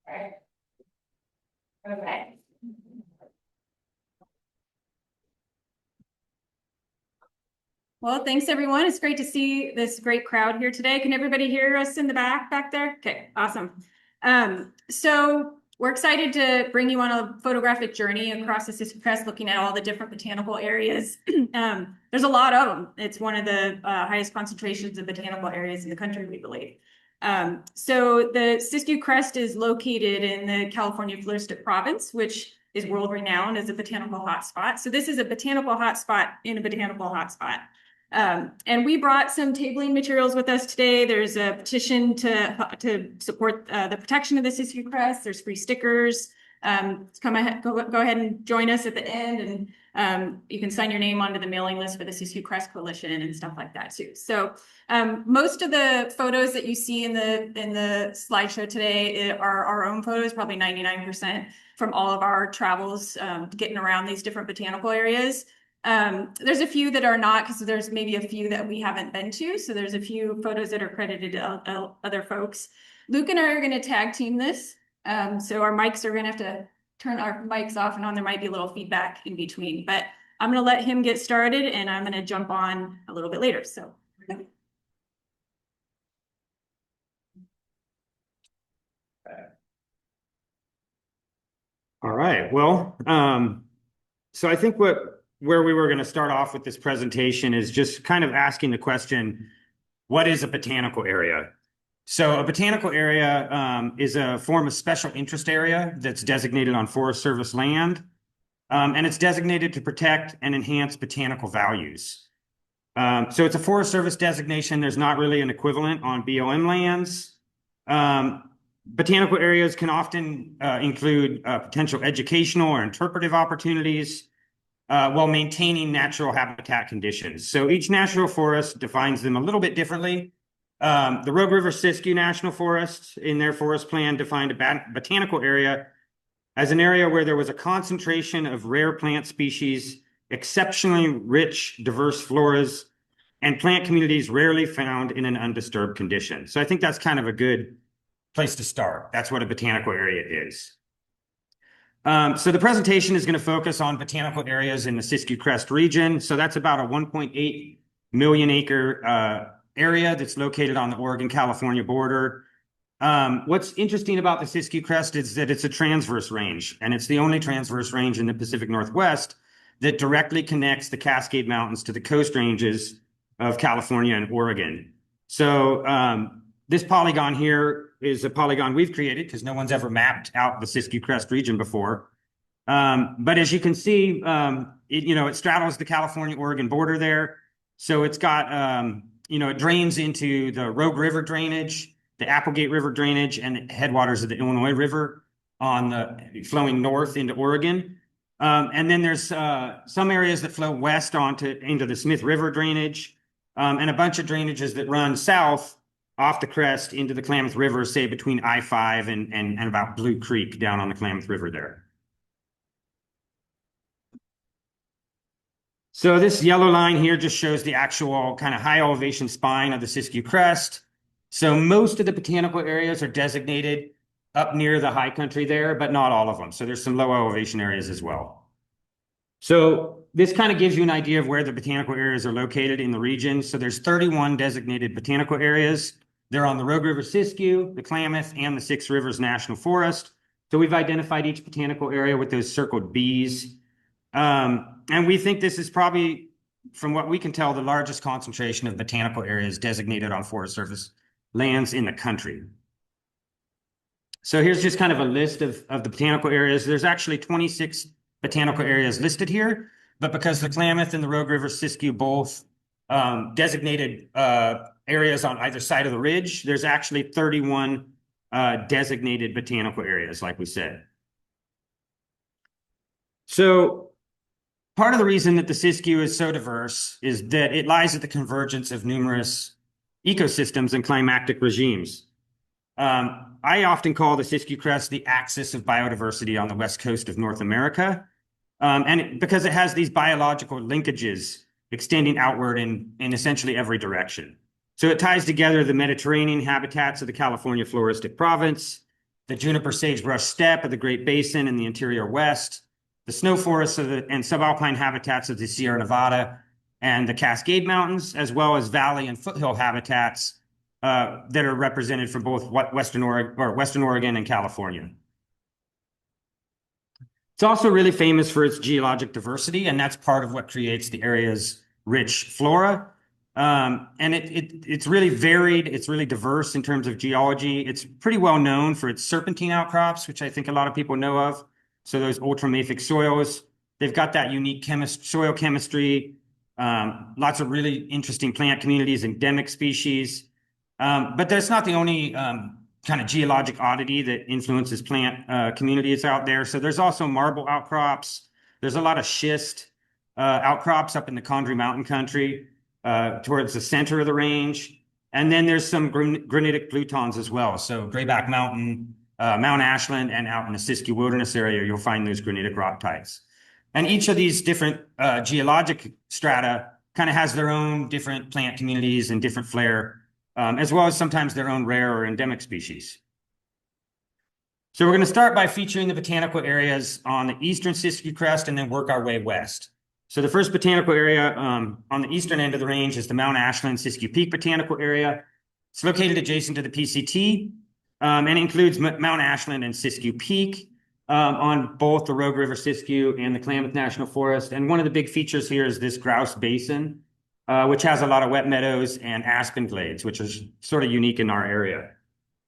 Right. Okay. Well, thanks everyone. It's great to see this great crowd here today. Can everybody hear us in the back there? Okay, awesome. So we're excited to bring you on a photographic journey across the Siskiyou Crest, looking at all the different botanical areas. There's a lot of them. It's one of the highest concentrations of botanical areas in the country, we believe. So the Siskiyou Crest is located in the California Floristic Province, which is world renowned as a botanical hotspot. So this is a botanical hotspot in a botanical hotspot. And we brought some tabling materials with us today. There's a petition to support the protection of the Siskiyou Crest. There's free stickers. Go ahead and join us at the end, and you can sign your name onto the mailing list for the Siskiyou Crest Coalition and stuff like that too. So most of the photos that you see in the slideshow today are our own photos, probably 99% from all of our travels getting around these different botanical areas. There's a few that are not, because there's maybe a few that we haven't been to. So there's a few photos that are credited to other folks. Luke and I are going to tag team this. So our mics are going to have to turn our mics off and on. There might be a little feedback in between, but I'm going to let him get started and I'm going to jump on a little bit later. So. All right. Well, so I think where we were going to start off with this presentation is just kind of asking the question, what is a botanical area? So a botanical area is a form of special interest area that's designated on Forest Service land, and it's designated to protect and enhance botanical values. So it's a Forest Service designation. There's not really an equivalent on BLM lands. Botanical areas can often include potential educational or interpretive opportunities while maintaining natural habitat conditions. So each national forest defines them a little bit differently. The Rogue River Siskiyou National Forest, in their forest plan, defined a botanical area as an area where there was a concentration of rare plant species, exceptionally rich, diverse floras, and plant communities rarely found in an undisturbed condition. So I think that's kind of a good place to start. That's what a botanical area is. So the presentation is going to focus on botanical areas in the Siskiyou Crest region. So that's about a 1.8 million acre area that's located on the Oregon-California border. What's interesting about the Siskiyou Crest is that it's a transverse range, and it's the only transverse range in the Pacific Northwest that directly connects the Cascade Mountains to the coast ranges of California and Oregon. So this polygon here is a polygon we've created because no one's ever mapped out the Siskiyou Crest region before. But as you can see, it straddles the California-Oregon border there. So it's got, it drains into the Rogue River drainage, the Applegate River drainage, and the headwaters of the Illinois River flowing north into Oregon. And then there's some areas that flow west into the Smith River drainage, and a bunch of drainages that run south off the crest into the Klamath River, say between I-5 and about Blue Creek down on the Klamath River there. So this yellow line here just shows the actual kind of high elevation spine of the Siskiyou Crest. So most of the botanical areas are designated up near the high country there, but not all of them. So there's some low elevation areas as well. So this kind of gives you an idea of where the botanical areas are located in the region. So there's 31 designated botanical areas. They're on the Rogue River Siskiyou, the Klamath, and the Six Rivers National Forest. So we've identified each botanical area with those circled Bs. And we think this is probably, from what we can tell, the largest concentration of botanical areas designated on Forest Service lands in the country. So here's just kind of a list of the botanical areas. There's actually 26 botanical areas listed here, but because the Klamath and the Rogue River Siskiyou both designated areas on either side of the ridge, there's actually 31 designated botanical areas, like we said. So part of the reason that the Siskiyou is so diverse is that it lies at the convergence of numerous ecosystems and climatic regimes. I often call the Siskiyou Crest the axis of biodiversity on the west coast of North America, because it has these biological linkages extending outward in essentially every direction. So it ties together the Mediterranean habitats of the California Floristic Province, the juniper sagebrush steppe of the Great Basin in the interior west, the snow forests and subalpine habitats of the Sierra Nevada and the Cascade Mountains, as well as valley and foothill habitats that are represented from both Western Oregon and California. It's also really famous for its geologic diversity, and that's part of what creates the area's rich flora. And it's really varied. It's really diverse in terms of geology. It's pretty well known for its serpentine outcrops, which I think a lot of people know of. So those ultramafic soils, they've got that unique soil chemistry, lots of really interesting plant communities, endemic species. But that's not the only kind of geologic oddity that influences plant communities out there. So there's also marble outcrops. There's a lot of schist outcrops up in the Condrey Mountain country towards the center of the range. And then there's some granitic plutons as well. So Grayback Mountain, Mount Ashland, and out in the Siskiyou Wilderness area, you'll find those granitic rock types. And each of these different geologic strata kind of has their own different plant communities and different flair, as well as sometimes their own rare or endemic species. So we're going to start by featuring the botanical areas on the eastern Siskiyou Crest and then work our way west. So the first botanical area on the eastern end of the range is the Mount Ashland Siskiyou Peak Botanical Area. It's located adjacent to the PCT and includes Mount Ashland and Siskiyou Peak on both the Rogue River Siskiyou and the Klamath National Forest. And one of the big features here is this grouse basin, which has a lot of wet meadows and aspen glades, which is sort of unique in our area.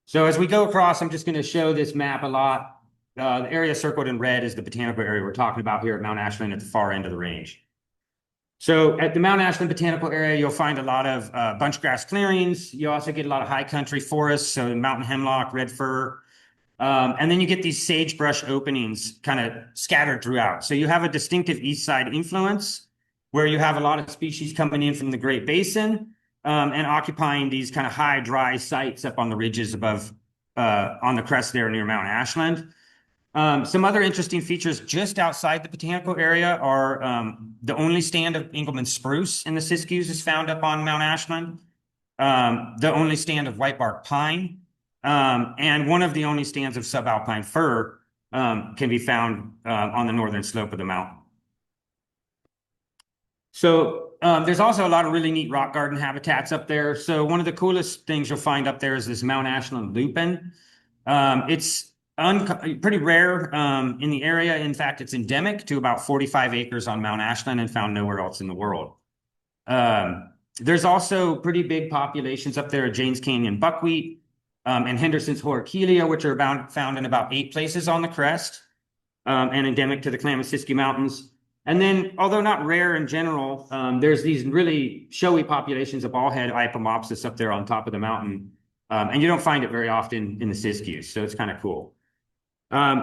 So as we go across, I'm just going to show this map a lot. The area circled in red is the botanical area we're talking about here at Mount Ashland at the far end of the range. So at the Mount Ashland Botanical Area, you'll find a lot of bunchgrass clearings. You also get a lot of high country forests, so mountain hemlock, red fir. And then you get these sagebrush openings kind of scattered throughout. So you have a distinctive east side influence where you have a lot of species coming in from the Great Basin and occupying these kind of high, dry sites up on the ridges above, on the crest there near Mount Ashland. Some other interesting features just outside the botanical area are the only stand of Engelmann spruce in the Siskiyous is found up on Mount Ashland, the only stand of whitebark pine, and one of the only stands of subalpine fir can be found on the northern slope of the mountain. So there's also a lot of really neat rock garden habitats up there. So one of the coolest things you'll find up there is this Mount Ashland lupin. It's pretty rare in the area. In fact, it's endemic to about 45 acres on Mount Ashland and found nowhere else in the world. There's also pretty big populations up there of James Canyon buckwheat and Henderson's Horakelia, which are found in about 8 places on the crest and endemic to the Klamath-Siskiyou Mountains. And then, although not rare in general, there's these really showy populations of ballhead Ipomopsis up there on top of the mountain. And you don't find it very often in the Siskiyous, so it's kind of cool.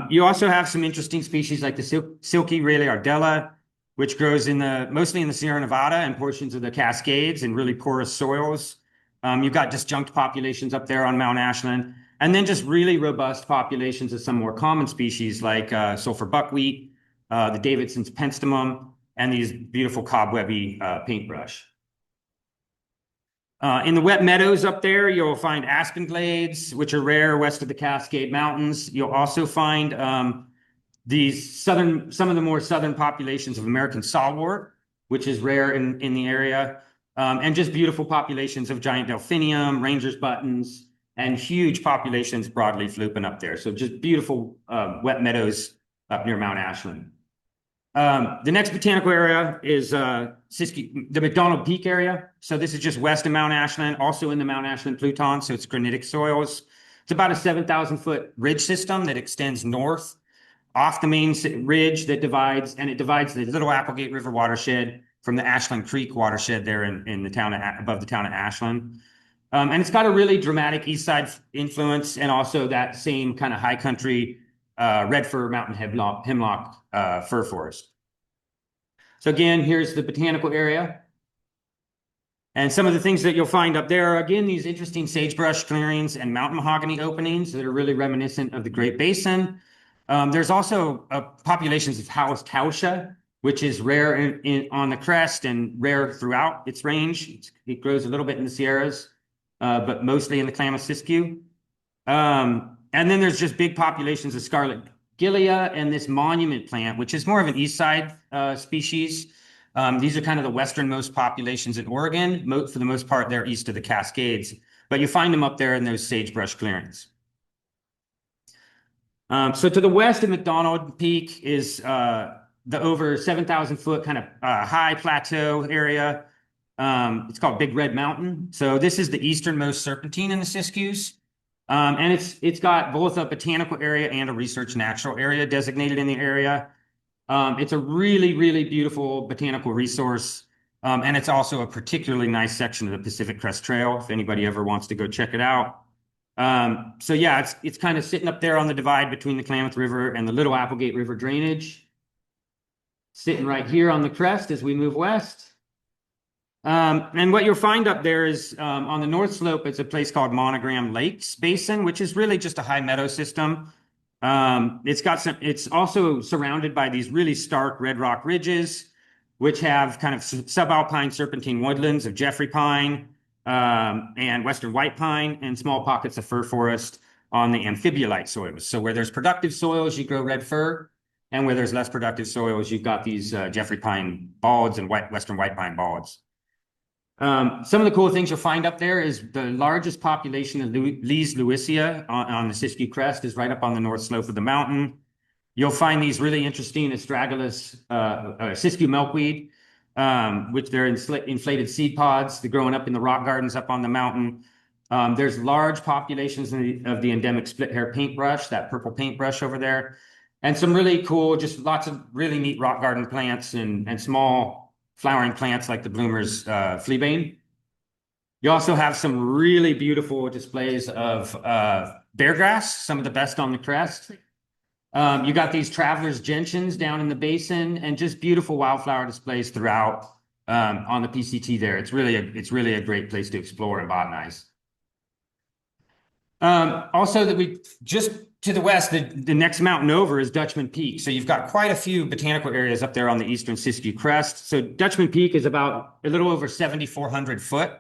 You also have some interesting species like the silky Rayleigh ardella, which grows mostly in the Sierra Nevada and portions of the Cascades in really porous soils. You've got disjunct populations up there on Mount Ashland, and then just really robust populations of some more common species like sulfur buckwheat, the Davidson's penstemum, and these beautiful cobwebby paintbrush. In the wet meadows up there, you'll find aspen glades, which are rare west of the Cascade Mountains. You'll also find some of the more southern populations of American sawwort, which is rare in the area, and just beautiful populations of giant delphinium, ranger's buttons, and huge populations broadleaf lupin up there. So just beautiful wet meadows up near Mount Ashland. The next botanical area is the McDonald Peak area. So this is just west of Mount Ashland, also in the Mount Ashland Pluton. So it's granitic soils. It's about a 7,000-foot ridge system that extends north off the main ridge that divides the Little Applegate River watershed from the Ashland Creek watershed there in the town above the town of Ashland. And it's got a really dramatic east side influence and also that same kind of high country red fir mountain hemlock fir forest. So again, here's the botanical area. And some of the things that you'll find up there are, again, these interesting sagebrush clearings and mountain mahogany openings that are really reminiscent of the Great Basin. There's also populations of Howes taussia, which is rare on the crest and rare throughout its range. It grows a little bit in the Sierras, but mostly in the Klamath-Siskiyou. And then there's just big populations of scarlet gilia and this monument plant, which is more of an east side species. These are kind of the westernmost populations in Oregon. For the most part, they're east of the Cascades, but you find them up there in those sagebrush clearings. So to the west of McDonald Peak is the over 7,000 foot kind of high plateau area. It's called Big Red Mountain. So this is the easternmost serpentine in the Siskiyous. And it's got both a botanical area and a research natural area designated in the area. It's a really, really beautiful botanical resource. And it's also a particularly nice section of the Pacific Crest Trail, if anybody ever wants to go check it out. So yeah, it's kind of sitting up there on the divide between the Klamath River and the Little Applegate River drainage. Sitting right here on the crest as we move west. And what you'll find up there is on the north slope, it's a place called Monogram Lakes Basin, which is really just a high meadow system. It's also surrounded by these really stark red rock ridges, which have kind of subalpine serpentine woodlands of Jeffrey pine and western white pine and small pockets of fir forest on the amphibiolite soils. So where there's productive soils, you grow red fir, and where there's less productive soils, you've got these Jeffrey pine balds and western white pine balds. Some of the cool things you'll find up there is the largest population of Lee's Lewisia on the Siskiyou Crest is right up on the north slope of the mountain. You'll find these really interesting astragalus Siskiyou milkweed, which they're inflated seed pods. They're growing up in the rock gardens up on the mountain. There's large populations of the endemic split hair paintbrush, that purple paintbrush over there, and some really cool, just lots of really neat rock garden plants and small flowering plants like the bloomer's fleabane. You also have some really beautiful displays of beargrass, some of the best on the crest. You got these traveler's gentians down in the basin and just beautiful wildflower displays throughout on the PCT there. It's really a great place to explore and botanize. Also, that we just to the west, the next mountain over is Dutchman Peak. So you've got quite a few botanical areas up there on the eastern Siskiyou Crest. So Dutchman Peak is about a little over 7,400 foot.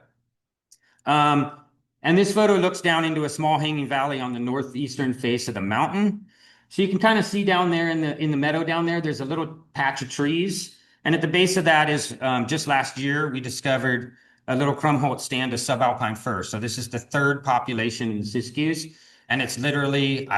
And this photo looks down into a small hanging valley on the northeastern face of the mountain. So you can kind of see down there in the meadow down there, there's a little patch of trees. And at the base of that is just last year, we discovered a little Krumholtz stand of subalpine fir. So this is the third population in Siskiyous. And it's literally,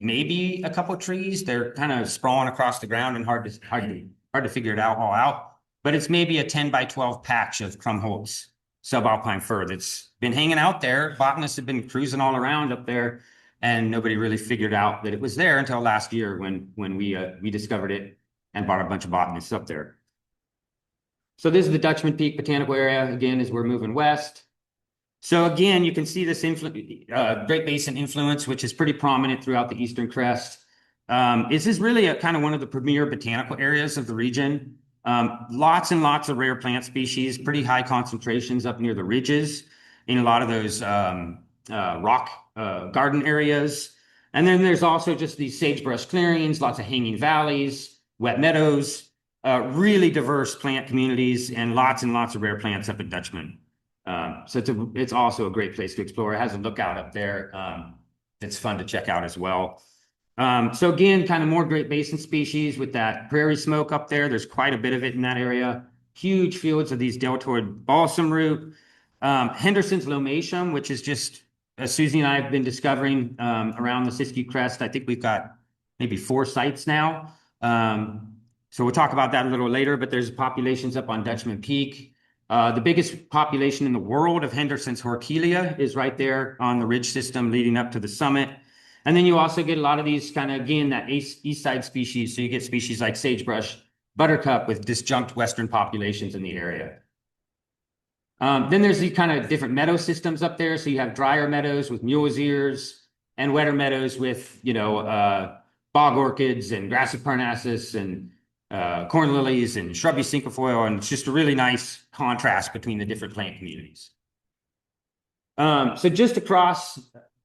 maybe a couple of trees. They're kind of sprawling across the ground and hard to figure it all out. But it's maybe a 10 by 12 patch of Krumholtz subalpine fir that's been hanging out there. Botanists have been cruising all around up there, and nobody really figured out that it was there until last year when we discovered it and brought a bunch of botanists up there. So this is the Dutchman Peak Botanical Area, again, as we're moving west. So again, you can see this Great Basin influence, which is pretty prominent throughout the Eastern Crest. This is really kind of one of the premier botanical areas of the region. Lots and lots of rare plant species, pretty high concentrations up near the ridges in a lot of those rock garden areas. And then there's also just these sagebrush clearings, lots of hanging valleys, wet meadows, really diverse plant communities, and lots of rare plants up at Dutchman. So it's also a great place to explore. It has a lookout up there that's fun to check out as well. So again, kind of more Great Basin species with that prairie smoke up there. There's quite a bit of it in that area. Huge fields of these deltoid balsam root. Henderson's lomatium, which is just, as Susie and I have been discovering around the Siskiyou Crest. I think we've got maybe 4 sites now. So we'll talk about that a little later, but there's populations up on Dutchman Peak. The biggest population in the world of Henderson's Horkelia is right there on the ridge system leading up to the summit. And then you also get a lot of these kind of, again, that east side species. So you get species like sagebrush, buttercup with disjunct western populations in the area. Then there's these kind of different meadow systems up there. So you have drier meadows with mule's ears and wetter meadows with, bog orchids and grass of Parnassus and corn lilies and shrubby cinquefoil, and it's just a really nice contrast between the different plant communities. So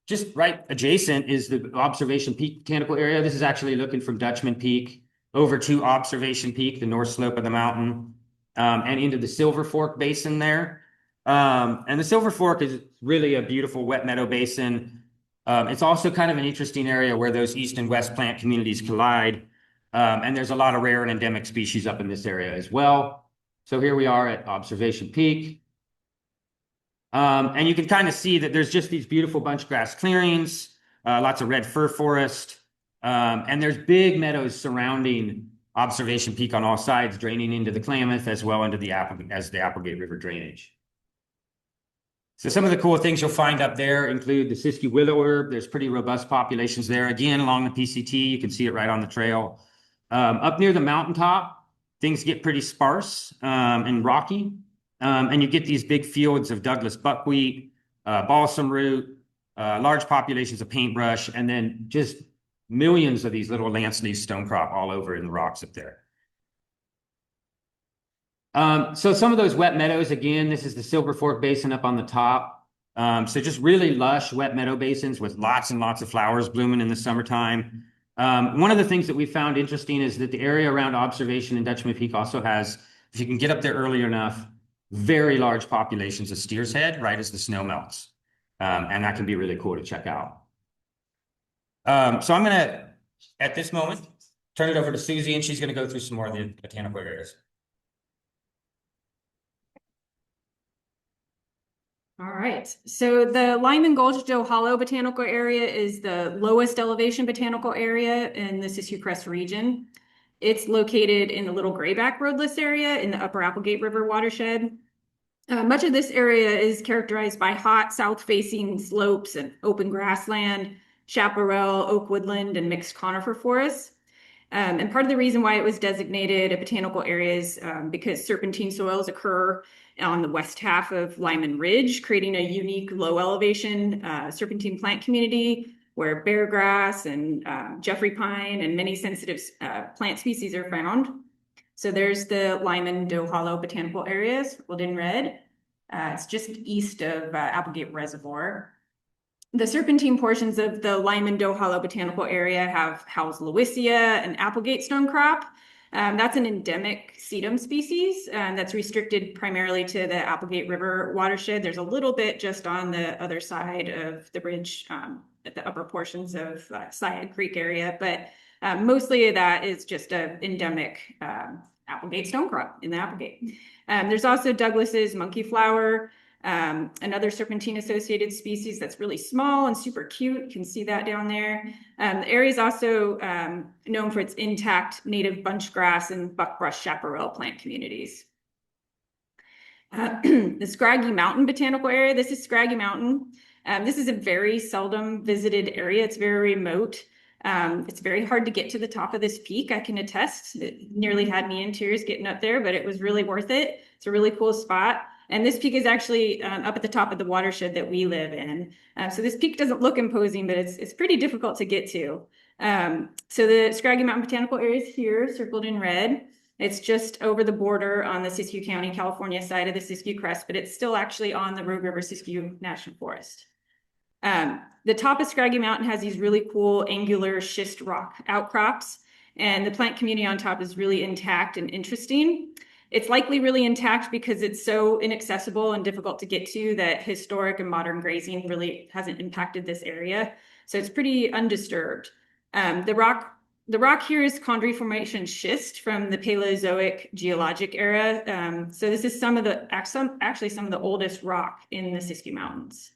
just right adjacent is the Observation Peak Botanical Area. This is actually looking from Dutchman Peak over to Observation Peak, the north slope of the mountain, and into the Silver Fork Basin there. And the Silver Fork is really a beautiful wet meadow basin. It's also kind of an interesting area where those east and west plant communities collide. And there's a lot of rare and endemic species up in this area as well. So here we are at Observation Peak. And you can kind of see that there's just these beautiful bunch grass clearings, lots of red fir forest, and there's big meadows surrounding Observation Peak on all sides, draining into the Klamath as well into the Applegate River drainage. So some of the cool things you'll find up there include the Siskiyou willow herb. There's pretty robust populations there. Again, along the PCT, you can see it right on the trail. Up near the mountaintop, things get pretty sparse and rocky. And you get these big fields of Douglas buckwheat, balsam root, large populations of paintbrush, and then just millions of these little lance leaf stonecrop all over in the rocks up there. So some of those wet meadows, again, this is the Silver Fork Basin up on the top. So just really lush wet meadow basins with lots and lots of flowers blooming in the summertime. One of the things that we found interesting is that the area around Observation and Dutchman Peak also has, if you can get up there early enough, very large populations of steer's head right as the snow melts. And that can be really cool to check out. So I'm going to, at this moment, turn it over to Suzie, and she's going to go through some more of the botanical areas. All right, so the Lyman Gulch Joe Hollow Botanical Area is the lowest elevation botanical area in the Siskiyou Crest region. It's located in the Little Grayback Roadless area in the Upper Applegate River watershed. Much of this area is characterized by hot south-facing slopes and open grassland, chaparral, oak woodland, and mixed conifer forests. And part of the reason why it was designated a botanical area is because serpentine soils occur on the west half of Lyman Ridge, creating a unique low elevation serpentine plant community where bear grass and Jeffrey pine and many sensitive plant species are found. So there's the Lyman Doe Hollow Botanical Area, circled in red. It's just east of Applegate Reservoir. The serpentine portions of the Lyman Doe Hollow Botanical Area have Howell's Lewisia and Applegate stonecrop. That's an endemic sedum species that's restricted primarily to the Applegate River watershed. There's a little bit just on the other side of the bridge at the upper portions of Syed Creek area, but mostly that is just an endemic Applegate stonecrop in the Applegate. There's also Douglas's monkey flower, another serpentine associated species that's really small and super cute. You can see that down there. The area is also known for its intact native bunch grass and buckbrush chaparral plant communities. The Scraggy Mountain Botanical Area, this is Scraggy Mountain. This is a very seldom visited area. It's very remote. It's very hard to get to the top of this peak. I can attest. It nearly had me in tears getting up there, but it was really worth it. It's a really cool spot. And this peak is actually up at the top of the watershed that we live in. So this peak doesn't look imposing, but it's pretty difficult to get to. So the Scraggy Mountain Botanical Area is here, circled in red. It's just over the border on the Siskiyou County, California side of the Siskiyou Crest, but it's still actually on the Rogue River Siskiyou National Forest. The top of Scraggy Mountain has these really cool angular schist rock outcrops, and the plant community on top is really intact and interesting. It's likely really intact because it's so inaccessible and difficult to get to that historic and modern grazing really hasn't impacted this area. So it's pretty undisturbed. The rock here is Chondrite Formation schist from the Paleozoic geologic era. So this is actually some of the oldest rock in the Siskiyou Mountains.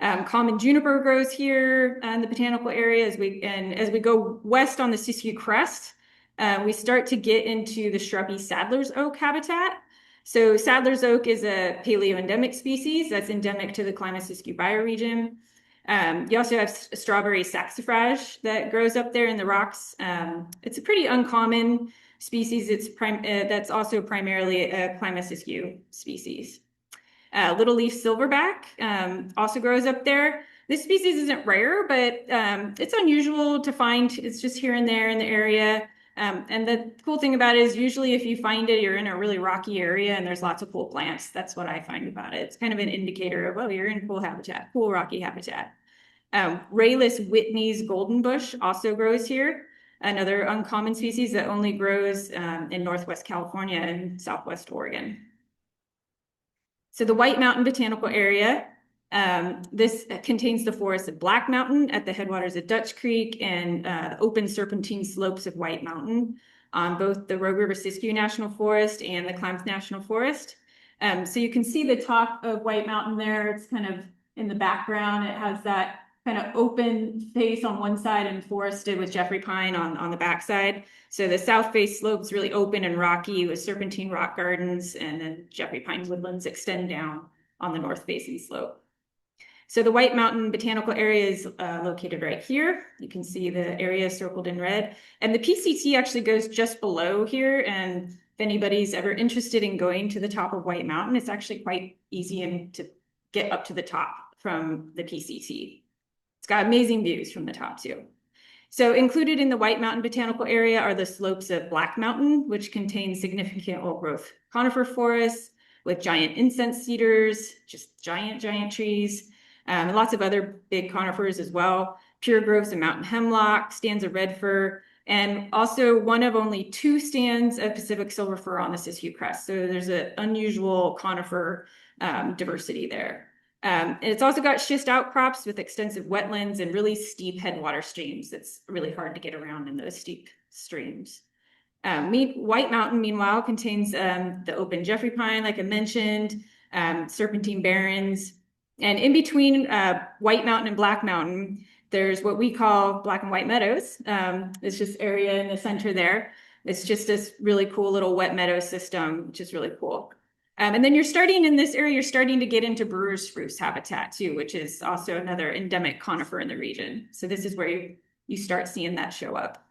Common juniper grows here in the botanical area. As we go west on the Siskiyou Crest, we start to get into the shrubby Sadler's oak habitat. So Sadler's oak is a paleo-endemic species that's endemic to the Klamath-Siskiyou bioregion. You also have strawberry saxifrage that grows up there in the rocks. It's a pretty uncommon species. That's also primarily a Klamath-Siskiyou species. Little leaf silverback also grows up there. This species isn't rare, but it's unusual to find. It's just here and there in the area. And the cool thing about it is usually if you find it, you're in a really rocky area and there's lots of cool plants. That's what I find about it. It's kind of an indicator of, oh, you're in cool habitat, cool rocky habitat. Rayless Whitney's golden bush also grows here. Another uncommon species that only grows in Northwest California and Southwest Oregon. So the White Mountain Botanical Area, This contains the forests of Black Mountain at the headwaters of Dutch Creek and open serpentine slopes of White Mountain on both the Rogue River Siskiyou National Forest and the Klamath National Forest. So you can see the top of White Mountain there. It's kind of in the background. It has that kind of open face on one side and forested with Jeffrey pine on the backside. So the south face slopes really open and rocky with serpentine rock gardens, and then Jeffrey pine woodlands extend down on the north facing slope. So the White Mountain Botanical Area is located right here. You can see the area circled in red. And the PCT actually goes just below here. And if anybody's ever interested in going to the top of White Mountain, it's actually quite easy to get up to the top from the PCT. It's got amazing views from the top too. So included in the White Mountain Botanical Area are the slopes of Black Mountain, which contains significant old growth conifer forests with giant incense cedars, just giant trees. And lots of other big conifers as well, pure groves of mountain hemlock, stands of red fir, and also one of only 2 stands of Pacific silver fir on the Siskiyou Crest. So there's an unusual conifer diversity there. And it's also got schist outcrops with extensive wetlands and really steep headwater streams. It's really hard to get around in those steep streams. White Mountain, meanwhile, contains the open Jeffrey pine, like I mentioned, serpentine barrens. And in between White Mountain and Black Mountain, there's what we call Black and White Meadows. It's just area in the center there. It's just this really cool little wet meadow system, which is really cool. And then you're starting in this area, you're starting to get into brewer's spruce habitat too, which is also another endemic conifer in the region. So this is where you start seeing that show up.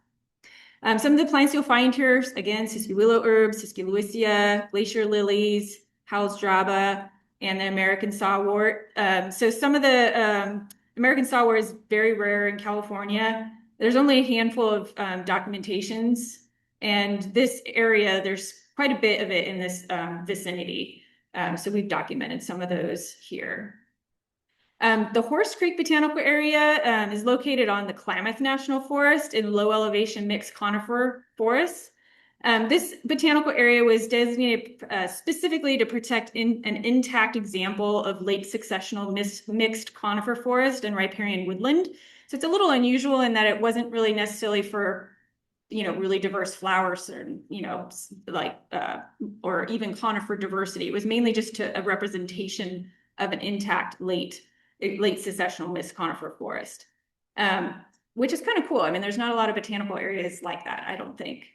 Some of the plants you'll find here, again, Siskiyou willow herb, Siskiyou lewisia, glacier lilies, Howell's draba, and the American sawwort. So some of the American sawwort is very rare in California. There's only a handful of documentations, and this area, there's quite a bit of it in this vicinity. So we've documented some of those here. The Horse Creek Botanical Area is located on the Klamath National Forest in low elevation mixed conifer forests. This botanical area was designated specifically to protect an intact example of late successional mixed conifer forest and riparian woodland. So it's a little unusual in that it wasn't really necessarily for, really diverse flowers or, or even conifer diversity. It was mainly just a representation of an intact late successional mixed conifer forest, which is kind of cool. I mean, there's not a lot of botanical areas like that, I don't think.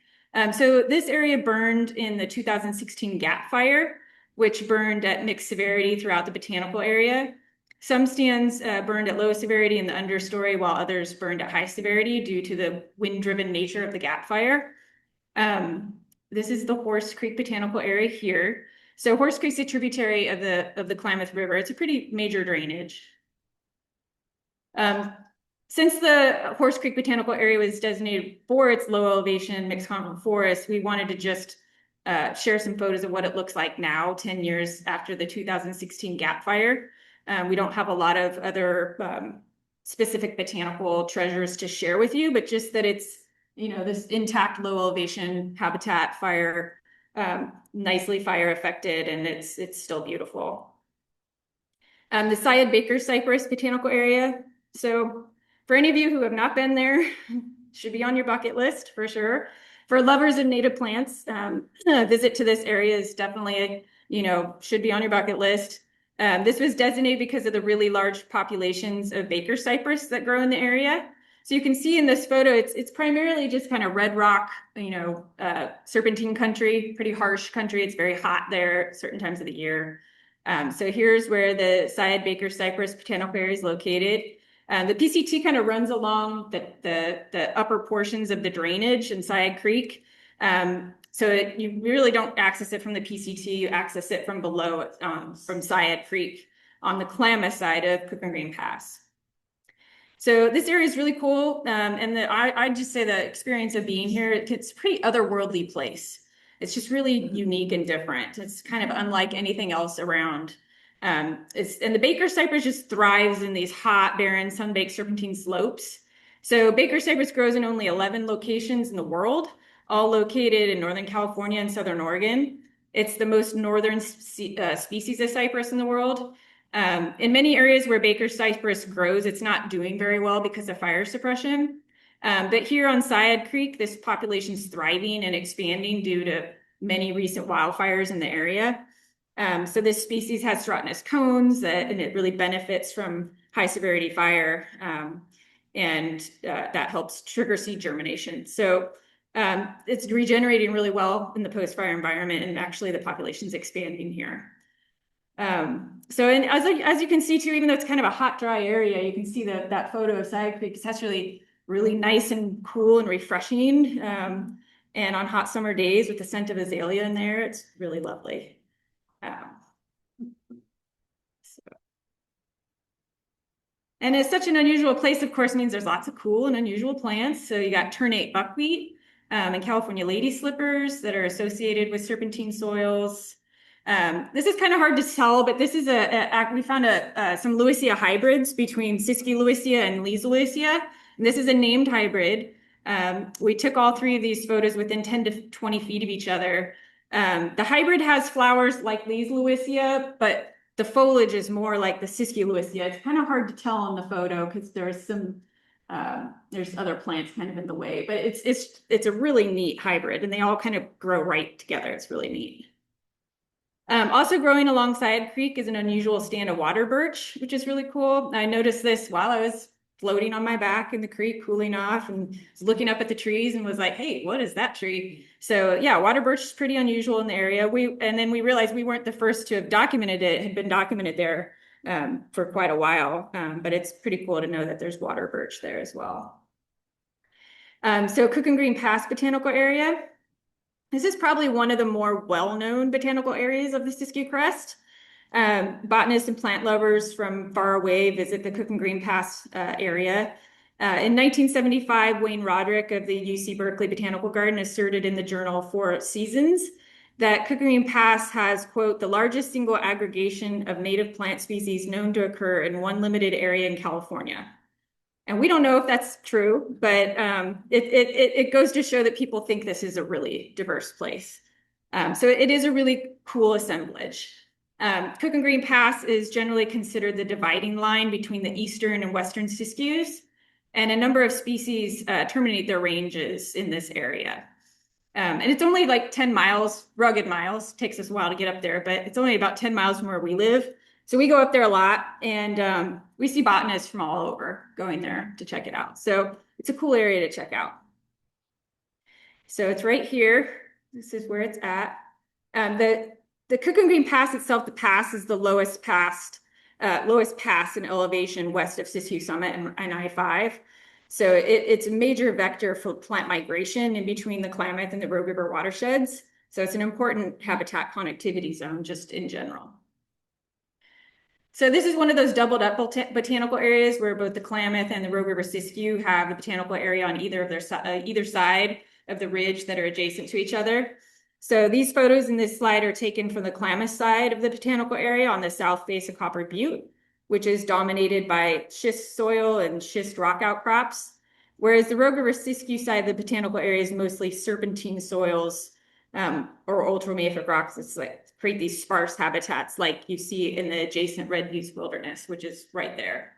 So this area burned in the 2016 Gap Fire, which burned at mixed severity throughout the botanical area. Some stands burned at low severity in the understory, while others burned at high severity due to the wind-driven nature of the Gap Fire. This is the Horse Creek Botanical Area here. So Horse Creek's a tributary of the Klamath River. It's a pretty major drainage. Since the Horse Creek Botanical Area was designated for its low elevation mixed conifer forest, we wanted to just share some photos of what it looks like now, 10 years after the 2016 Gap Fire. We don't have a lot of other specific botanical treasures to share with you, but just that it's, this intact low elevation habitat fire, nicely fire affected, and it's still beautiful. The Syed Baker Cypress Botanical Area. So for any of you who have not been there, should be on your bucket list for sure. For lovers of native plants, a visit to this area is definitely, should be on your bucket list. This was designated because of the really large populations of Baker cypress that grow in the area. So you can see in this photo, it's primarily just kind of red rock, serpentine country, pretty harsh country. It's very hot there at certain times of the year. So here's where the Syed Baker Cypress Botanical Area is located. The PCT kind of runs along the upper portions of the drainage in Syed Creek. So you really don't access it from the PCT, you access it from below, from Syed Creek on the Klamath side of Cook and Green Pass. So this area is really cool. And I'd just say the experience of being here, it's a pretty otherworldly place. It's just really unique and different. It's kind of unlike anything else around. And the Baker cypress just thrives in these hot, barren, sun-baked serpentine slopes. So Baker cypress grows in only 11 locations in the world, all located in Northern California and Southern Oregon. It's the most northern species of cypress in the world. In many areas where Baker cypress grows, it's not doing very well because of fire suppression. But here on Syed Creek, this population is thriving and expanding due to many recent wildfires in the area. So this species has serotinous cones, and it really benefits from high severity fire, and that helps trigger seed germination. So it's regenerating really well in the post-fire environment, and actually the population's expanding here. So and as you can see too, even though it's kind of a hot, dry area, you can see that photo of Syed Creek. It's actually really nice and cool and refreshing. And on hot summer days with the scent of azalea in there, it's really lovely. And it's such an unusual place, of course, means there's lots of cool and unusual plants. So you got ternate buckwheat and California lady slippers that are associated with serpentine soils. This is kind of hard to tell, but this is we found some Lewissia hybrids between Siskiyou Lewissia and Lee's Lewissia. And this is a named hybrid. We took all three of these photos within 10 to 20 feet of each other. The hybrid has flowers like Lee's Lewissia, but the foliage is more like the Siskiyou Lewissia. It's kind of hard to tell on the photo because there's other plants kind of in the way, but it's a really neat hybrid, and they all kind of grow right together. It's really neat. Also growing alongside creek is an unusual stand of water birch, which is really cool. I noticed this while I was floating on my back in the creek, cooling off, and was looking up at the trees and was like, hey, what is that tree? So yeah, water birch is pretty unusual in the area. And then we realized we weren't the first to have documented it. It had been documented there for quite a while, but it's pretty cool to know that there's water birch there as well. So Cook and Green Pass Botanical Area. This is probably one of the more well-known botanical areas of the Siskiyou Crest. Botanists and plant lovers from far away visit the Cook and Green Pass area. In 1975, Wayne Roderick of the UC Berkeley Botanical Garden asserted in the journal For Seasons that Cook and Green Pass has, quote, the largest single aggregation of native plant species known to occur in one limited area in California. And we don't know if that's true, but it goes to show that people think this is a really diverse place. So it is a really cool assemblage. Cook and Green Pass is generally considered the dividing line between the eastern and western Siskiyous, and a number of species terminate their ranges in this area. And it's only like 10 miles, rugged miles, takes us a while to get up there, but it's only about 10 miles from where we live. So we go up there a lot, and we see botanists from all over going there to check it out. So it's a cool area to check out. So it's right here. This is where it's at. The Cook and Green Pass itself, the pass is the lowest pass in elevation west of Siskiyou Summit and I-5. So it's a major vector for plant migration in between the Klamath and the Rogue River watersheds. So it's an important habitat connectivity zone just in general. So this is one of those doubled up botanical areas where both the Klamath and the Rogue River Siskiyou have a botanical area on either side of the ridge that are adjacent to each other. So these photos in this slide are taken from the Klamath side of the botanical area on the south face of Copper Butte, which is dominated by schist soil and schist rock outcrops, whereas the Rogue River Siskiyou side of the botanical area is mostly serpentine soils or ultramafic rocks. It's like create these sparse habitats like you see in the adjacent Red Buttes Wilderness, which is right there.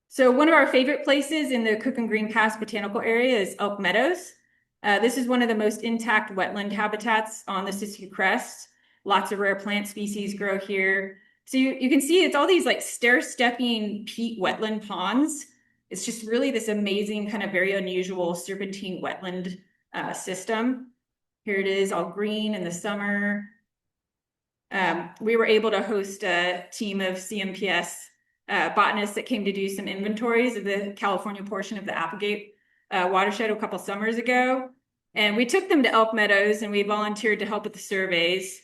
So one of our favorite places in the Cook and Green Pass Botanical Area is Elk Meadows. This is one of the most intact wetland habitats on the Siskiyou Crest. Lots of rare plant species grow here. So you can see it's all these like stair-stepping peat wetland ponds. It's just really this amazing kind of very unusual serpentine wetland system. Here it is all green in the summer. We were able to host a team of CMPS botanists that came to do some inventories of the California portion of the Applegate watershed a couple summers ago. And we took them to Elk Meadows and we volunteered to help with the surveys.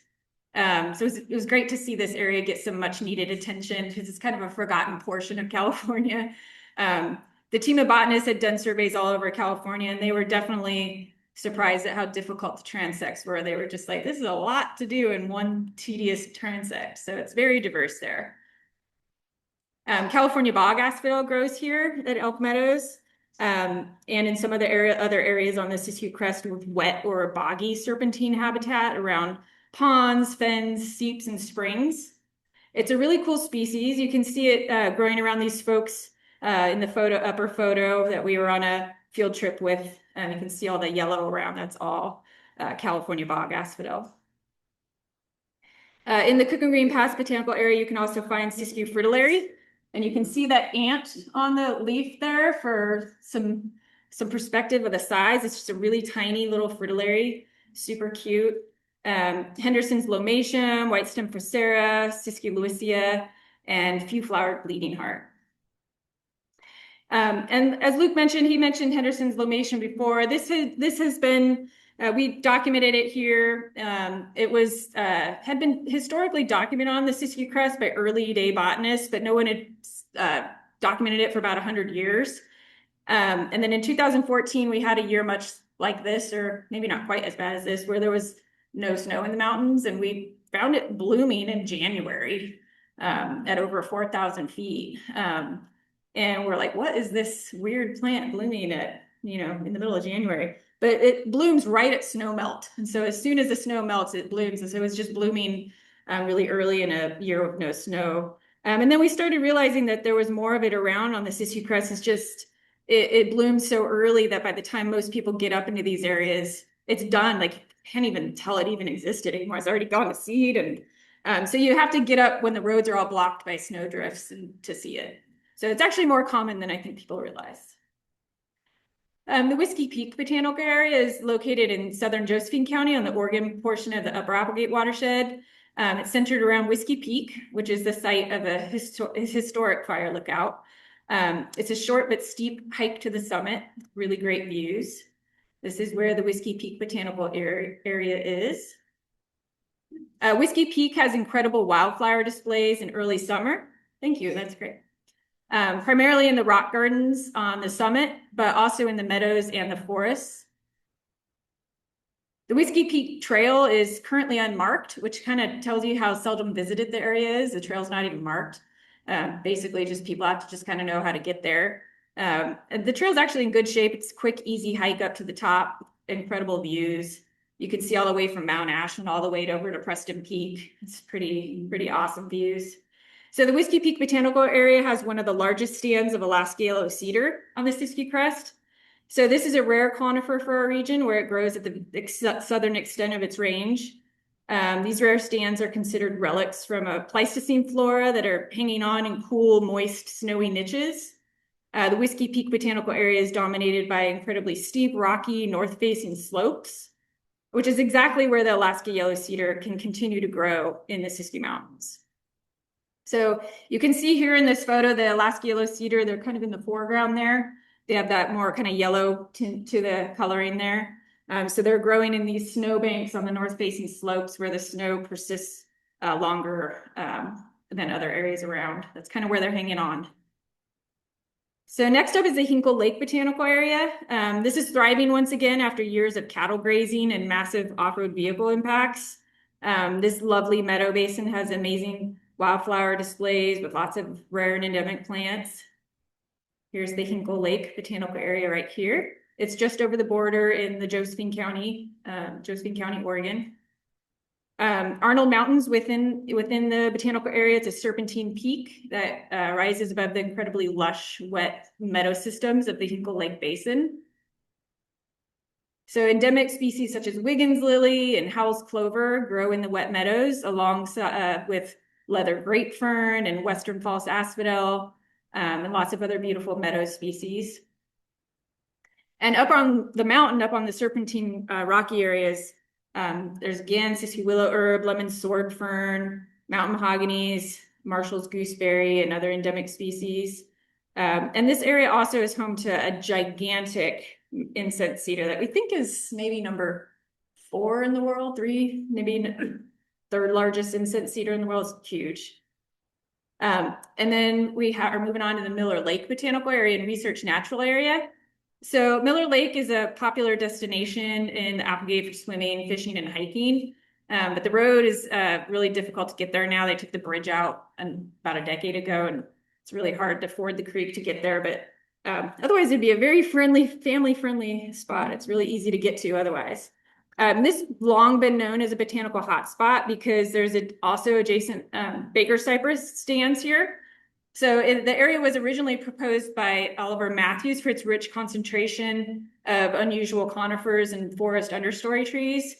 So it was great to see this area get some much needed attention because it's kind of a forgotten portion of California. The team of botanists had done surveys all over California, and they were definitely surprised at how difficult the transects were. They were just like, this is a lot to do in one tedious transect. So it's very diverse there. California bog asphodel grows here at Elk Meadows. And in some of the other areas on the Siskiyou Crest with wet or boggy serpentine habitat around ponds, fens, seeps, and springs. It's a really cool species. You can see it growing around these folks in the upper photo that we were on a field trip with. And you can see all the yellow around. That's all California bog asphodel. In the Cook and Green Pass Botanical Area, you can also find Siskiyou fritillary. And you can see that ant on the leaf there for some perspective of the size. It's just a really tiny little fritillary, super cute. Henderson's lomatium, white stem fracera, Siskiyou lewissia, and few-flowered bleeding heart. And as Luke mentioned, he mentioned Henderson's lomatium before. This has been we documented it here. It was had been historically documented on the Siskiyou Crest by early day botanists, but no one had documented it for about 100 years. And then in 2014, we had a year much like this, or maybe not quite as bad as this, where there was no snow in the mountains, and we found it blooming in January at over 4,000 feet. And we're like, what is this weird plant blooming at, in the middle of January? But it blooms right at snow melt. And so as soon as the snow melts, it blooms. And so it was just blooming really early in a year of no snow. And then we started realizing that there was more of it around on the Siskiyou Crest. It's just, it blooms so early that by the time most people get up into these areas, it's done. Like, can't even tell it even existed anymore. It's already gone to seed. And so you have to get up when the roads are all blocked by snow drifts to see it. So it's actually more common than I think people realize. The Whiskey Peak Botanical Area is located in southern Josephine County on the Oregon portion of the Upper Applegate watershed. It's centered around Whiskey Peak, which is the site of a historic fire lookout. It's a short but steep hike to the summit, really great views. This is where the Whiskey Peak Botanical Area is. Whiskey Peak has incredible wildflower displays in early summer. Thank you, that's great. Primarily in the rock gardens on the summit, but also in the meadows and the forests. The Whiskey Peak Trail is currently unmarked, which kind of tells you how seldom visited the area is. The trail's not even marked. Basically, just people have to just kind of know how to get there. The trail's actually in good shape. It's a quick, easy hike up to the top, incredible views. You can see all the way from Mount Ashland all the way over to Preston Peak. It's pretty awesome views. So the Whiskey Peak Botanical Area has one of the largest stands of Alaska yellow cedar on the Siskiyou Crest. So this is a rare conifer for our region where it grows at the southern extent of its range. These rare stands are considered relics from a Pleistocene flora that are hanging on in cool, moist, snowy niches. The Whiskey Peak Botanical Area is dominated by incredibly steep, rocky, north-facing slopes, which is exactly where the Alaska yellow cedar can continue to grow in the Siskiyou Mountains. So you can see here in this photo, the Alaska yellow cedar, they're kind of in the foreground there. They have that more kind of yellow tint to the coloring there. So they're growing in these snowbanks on the north-facing slopes where the snow persists longer than other areas around. That's kind of where they're hanging on. So next up is the Hinkle Lake Botanical Area. This is thriving once again after years of cattle grazing and massive off-road vehicle impacts. This lovely meadow basin has amazing wildflower displays with lots of rare and endemic plants. Here's the Hinkle Lake Botanical Area right here. It's just over the border in the Josephine County, Oregon. Arnold Mountains within the botanical area, it's a serpentine peak that rises above the incredibly lush, wet meadow systems of the Hinkle Lake Basin. So endemic species such as Wiggins lily and Howell's clover grow in the wet meadows alongside with leather grape fern and western false asphodel, and lots of other beautiful meadow species. And up on the mountain, up on the serpentine rocky areas, there's again Siskiyou willow herb, lemon sword fern, mountain mahoganies, Marshall's gooseberry, and other endemic species. And this area also is home to a gigantic incense cedar that we think is maybe number 4 in the world, 3, maybe third largest incense cedar in the world. Is huge. And then we are moving on to the Miller Lake Botanical Area and Research Natural Area. So Miller Lake is a popular destination in the Applegate for swimming, fishing, and hiking. But the road is really difficult to get there now. They took the bridge out about a decade ago, and it's really hard to ford the creek to get there. But otherwise, it'd be a very friendly, family-friendly spot. It's really easy to get to otherwise. This long been known as a botanical hotspot because there's also adjacent Baker cypress stands here. So the area was originally proposed by Oliver Matthews for its rich concentration of unusual conifers and forest understory trees.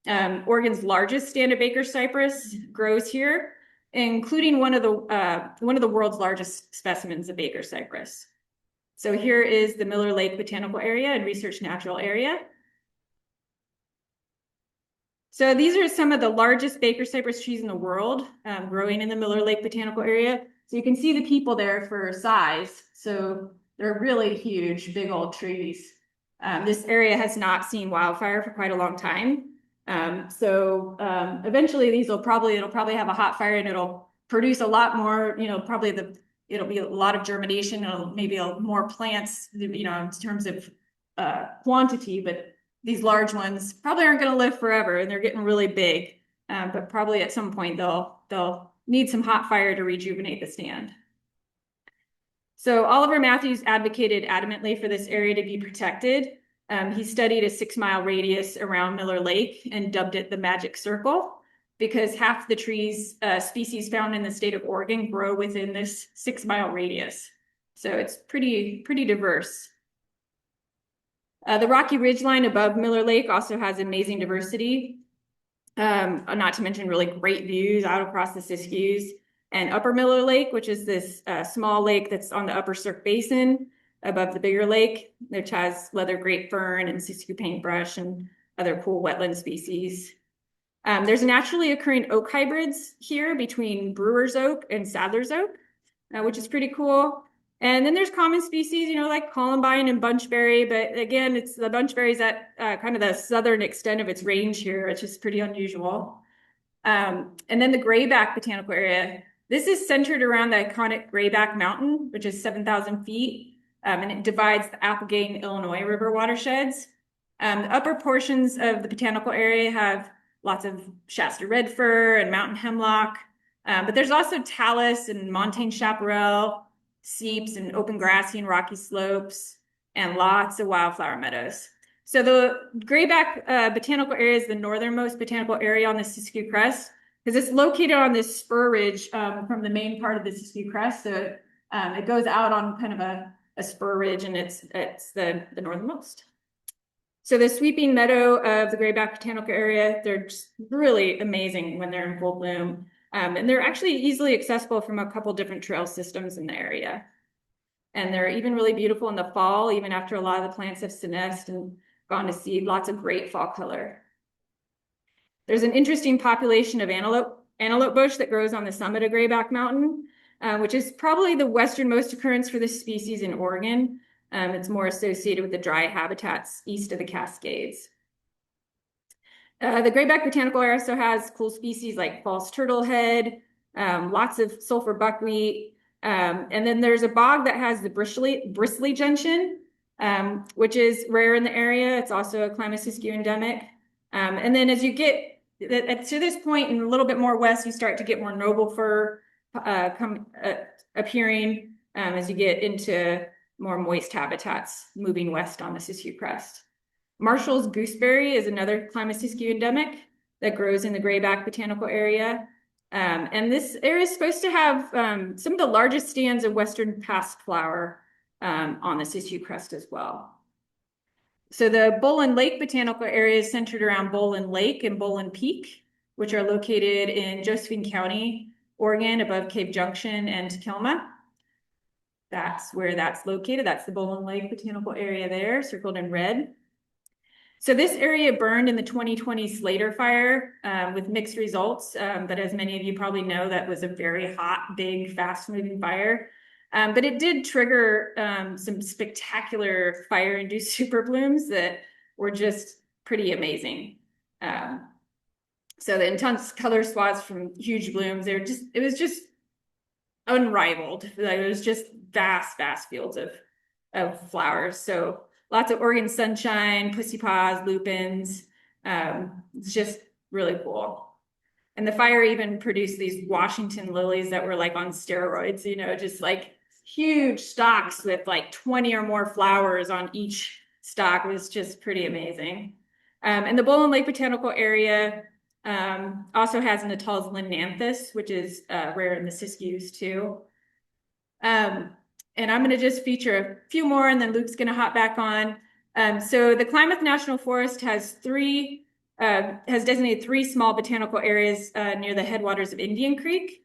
Oregon's largest stand of Baker cypress grows here, including one of the world's largest specimens of Baker cypress. So here is the Miller Lake Botanical Area and Research Natural Area. So these are some of the largest Baker cypress trees in the world growing in the Miller Lake Botanical Area. So you can see the people there for size. So they're really huge, big old trees. This area has not seen wildfire for quite a long time. Eventually it'll probably have a hot fire and it'll produce a lot more, it'll be a lot of germination, maybe more plants, in terms of quantity, but these large ones probably aren't going to live forever and they're getting really big. But probably at some point they'll need some hot fire to rejuvenate the stand. So Oliver Matthews advocated adamantly for this area to be protected. He studied a 6-mile radius around Miller Lake and dubbed it the Magic Circle because half the trees species found in the state of Oregon grow within this 6-mile radius. So it's pretty diverse. The Rocky Ridgeline above Miller Lake also has amazing diversity, not to mention really great views out across the Siskiyous. And Upper Miller Lake, which is this small lake that's on the Upper Cirque Basin above the bigger lake, which has leather grape fern and Siskiyou paintbrush and other cool wetland species. There's naturally occurring oak hybrids here between Brewer's Oak and Sadler's Oak, which is pretty cool. And then there's common species, like columbine and bunchberry, but again, it's the bunchberry's at kind of the southern extent of its range here, which is pretty unusual. And then the Grayback Botanical Area. This is centered around the iconic Grayback Mountain, which is 7,000 feet, and it divides the Applegate and Illinois River watersheds. The upper portions of the botanical area have lots of Shasta red fir and mountain hemlock, but there's also talus and montane chaparral, seeps and open grassy and rocky slopes, and lots of wildflower meadows. So the Grayback Botanical Area is the northernmost botanical area on the Siskiyou Crest because it's located on this spur ridge from the main part of the Siskiyou Crest. So it goes out on kind of a spur ridge and it's the northernmost. So the sweeping meadow of the Grayback Botanical Area, they're just really amazing when they're in full bloom. And they're actually easily accessible from a couple different trail systems in the area. And they're even really beautiful in the fall, even after a lot of the plants have senesced and gone to seed, lots of great fall color. There's an interesting population of antelope bush that grows on the summit of Grayback Mountain, which is probably the westernmost occurrence for this species in Oregon. It's more associated with the dry habitats east of the Cascades. The Grayback Botanical Area also has cool species like false turtlehead, lots of sulfur buckwheat, and then there's a bog that has the bristly gentian, which is rare in the area. It's also a Siskiyou endemic. And then as you get to this point and a little bit more west, you start to get more noble fir appearing as you get into more moist habitats moving west on the Siskiyou Crest. Marshall's gooseberry is another Siskiyou endemic that grows in the Grayback Botanical Area. And this area is supposed to have some of the largest stands of western pastflower on the Siskiyou Crest as well. So the Bolin Lake Botanical Area is centered around Bolin Lake and Bolin Peak, which are located in Josephine County, Oregon, above Cave Junction and Takelma. That's where that's located. That's the Bolin Lake Botanical Area there, circled in red. So this area burned in the 2020 Slater fire with mixed results. But as many of you probably know, that was a very hot, big, fast-moving fire. But it did trigger some spectacular fire-induced super blooms that were just pretty amazing. So the intense color swaths from huge blooms, it was just unrivaled. It was just vast fields of flowers. So lots of Oregon sunshine, pussy paws, lupins. It's just really cool. And the fire even produced these Washington lilies that were like on steroids, just like huge stalks with like 20 or more flowers on each stalk. It was just pretty amazing. And the Bowlin Lake Botanical Area also has Natal's Linanthus, which is rare in the Siskiyous too. And I'm going to just feature a few more, and then Luke's going to hop back on. So the Klamath National Forest has designated three small botanical areas near the headwaters of Indian Creek.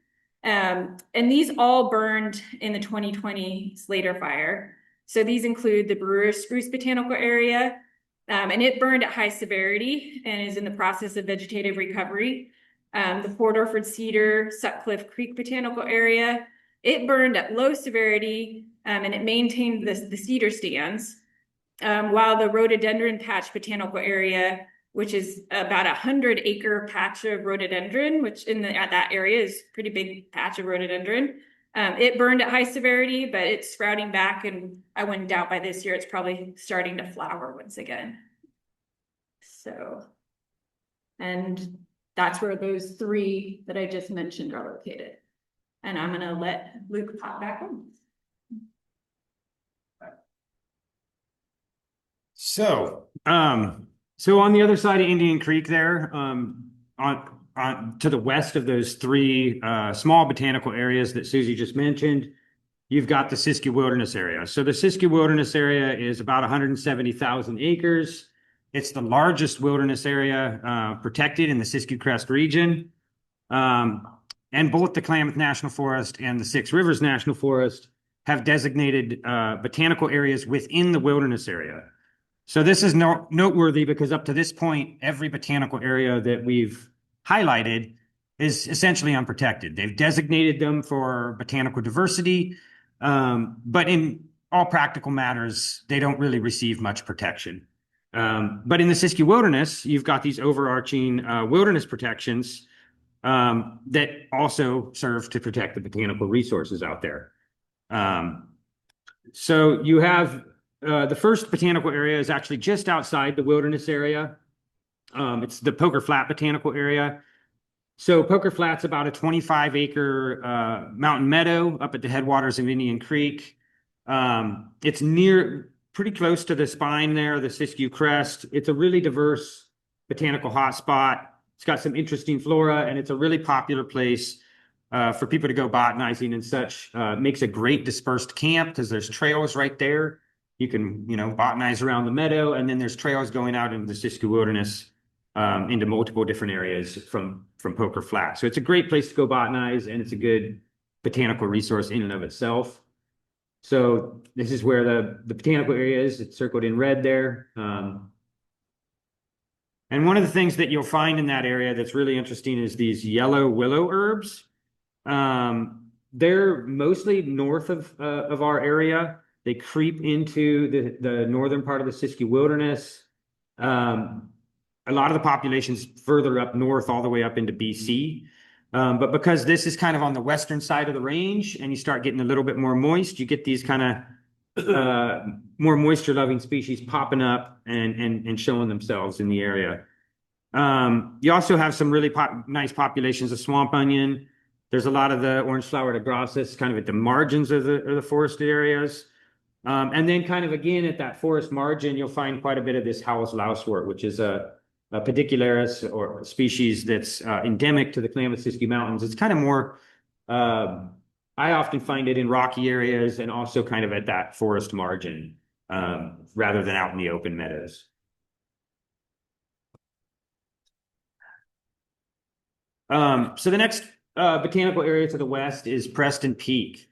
And these all burned in the 2020 Slater fire. So these include the Brewer Spruce Botanical Area, and it burned at high severity and is in the process of vegetative recovery. The Port Orford Cedar Sutcliffe Creek Botanical Area, it burned at low severity, and it maintained the cedar stands, while the Rhododendron Patch Botanical Area, which is about 100-acre patch of rhododendron, which at that area is a pretty big patch of rhododendron. It burned at high severity, but it's sprouting back, and I wouldn't doubt by this year it's probably starting to flower once again. So, and that's where those three that I just mentioned are located. And I'm gonna let Luke pop back on. So on the other side of Indian Creek there, on to the west of those three small botanical areas that Susie just mentioned, you've got the Siskiyou Wilderness Area. So the Siskiyou Wilderness Area is about 170,000 acres. It's the largest wilderness area protected in the Siskiyou Crest region. And both the Klamath National Forest and the Six Rivers National Forest have designated botanical areas within the wilderness area. So this is noteworthy because up to this point, every botanical area that we've highlighted is essentially unprotected. They've designated them for botanical diversity, but in all practical matters, they don't really receive much protection. But in the Siskiyou Wilderness, you've got these overarching wilderness protections that also serve to protect the botanical resources out there. So you have the first botanical area is actually just outside the wilderness area. It's the Poker Flat Botanical Area. So Poker Flat's about a 25-acre mountain meadow up at the headwaters of Indian Creek. It's pretty close to the spine there, the Siskiyou Crest. It's a really diverse botanical hotspot. It's got some interesting flora, and it's a really popular place for people to go botanizing and such. Makes a great dispersed camp because there's trails right there. You can, botanize around the meadow, and then there's trails going out into the Siskiyou Wilderness into multiple different areas from Poker Flat. So it's a great place to go botanize, and it's a good botanical resource in and of itself. So this is where the botanical area is. It's circled in red there. And one of the things that you'll find in that area that's really interesting is these yellow willow herbs. They're mostly north of our area. They creep into the northern part of the Siskiyou Wilderness. A lot of the population's further up north, all the way up into BC. But because this is kind of on the western side of the range and you start getting a little bit more moist, you get these kind of more moisture-loving species popping up and showing themselves in the area. You also have some really nice populations of swamp onion. There's a lot of the orange flowered agrostis kind of at the margins of the forested areas. And then kind of again at that forest margin, you'll find quite a bit of this Howell's lousewort, which is a pedicularis or species that's endemic to the Klamath-Siskiyou Mountains. It's kind of more, I often find it in rocky areas and also kind of at that forest margin rather than out in the open meadows. So the next botanical area to the west is Preston Peak.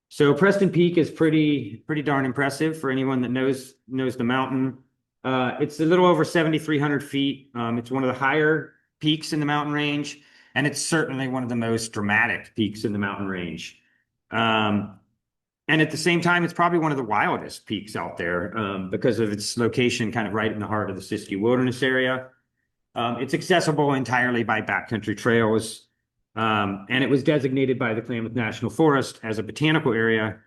So Preston Peak is pretty darn impressive for anyone that knows the mountain. It's a little over 7,300 feet. It's one of the higher peaks in the mountain range, and it's certainly one of the most dramatic peaks in the mountain range. And at the same time, it's probably one of the wildest peaks out there because of its location kind of right in the heart of the Siskiyou Wilderness Area. It's accessible entirely by backcountry trails. And it was designated by the Klamath National Forest as a botanical area,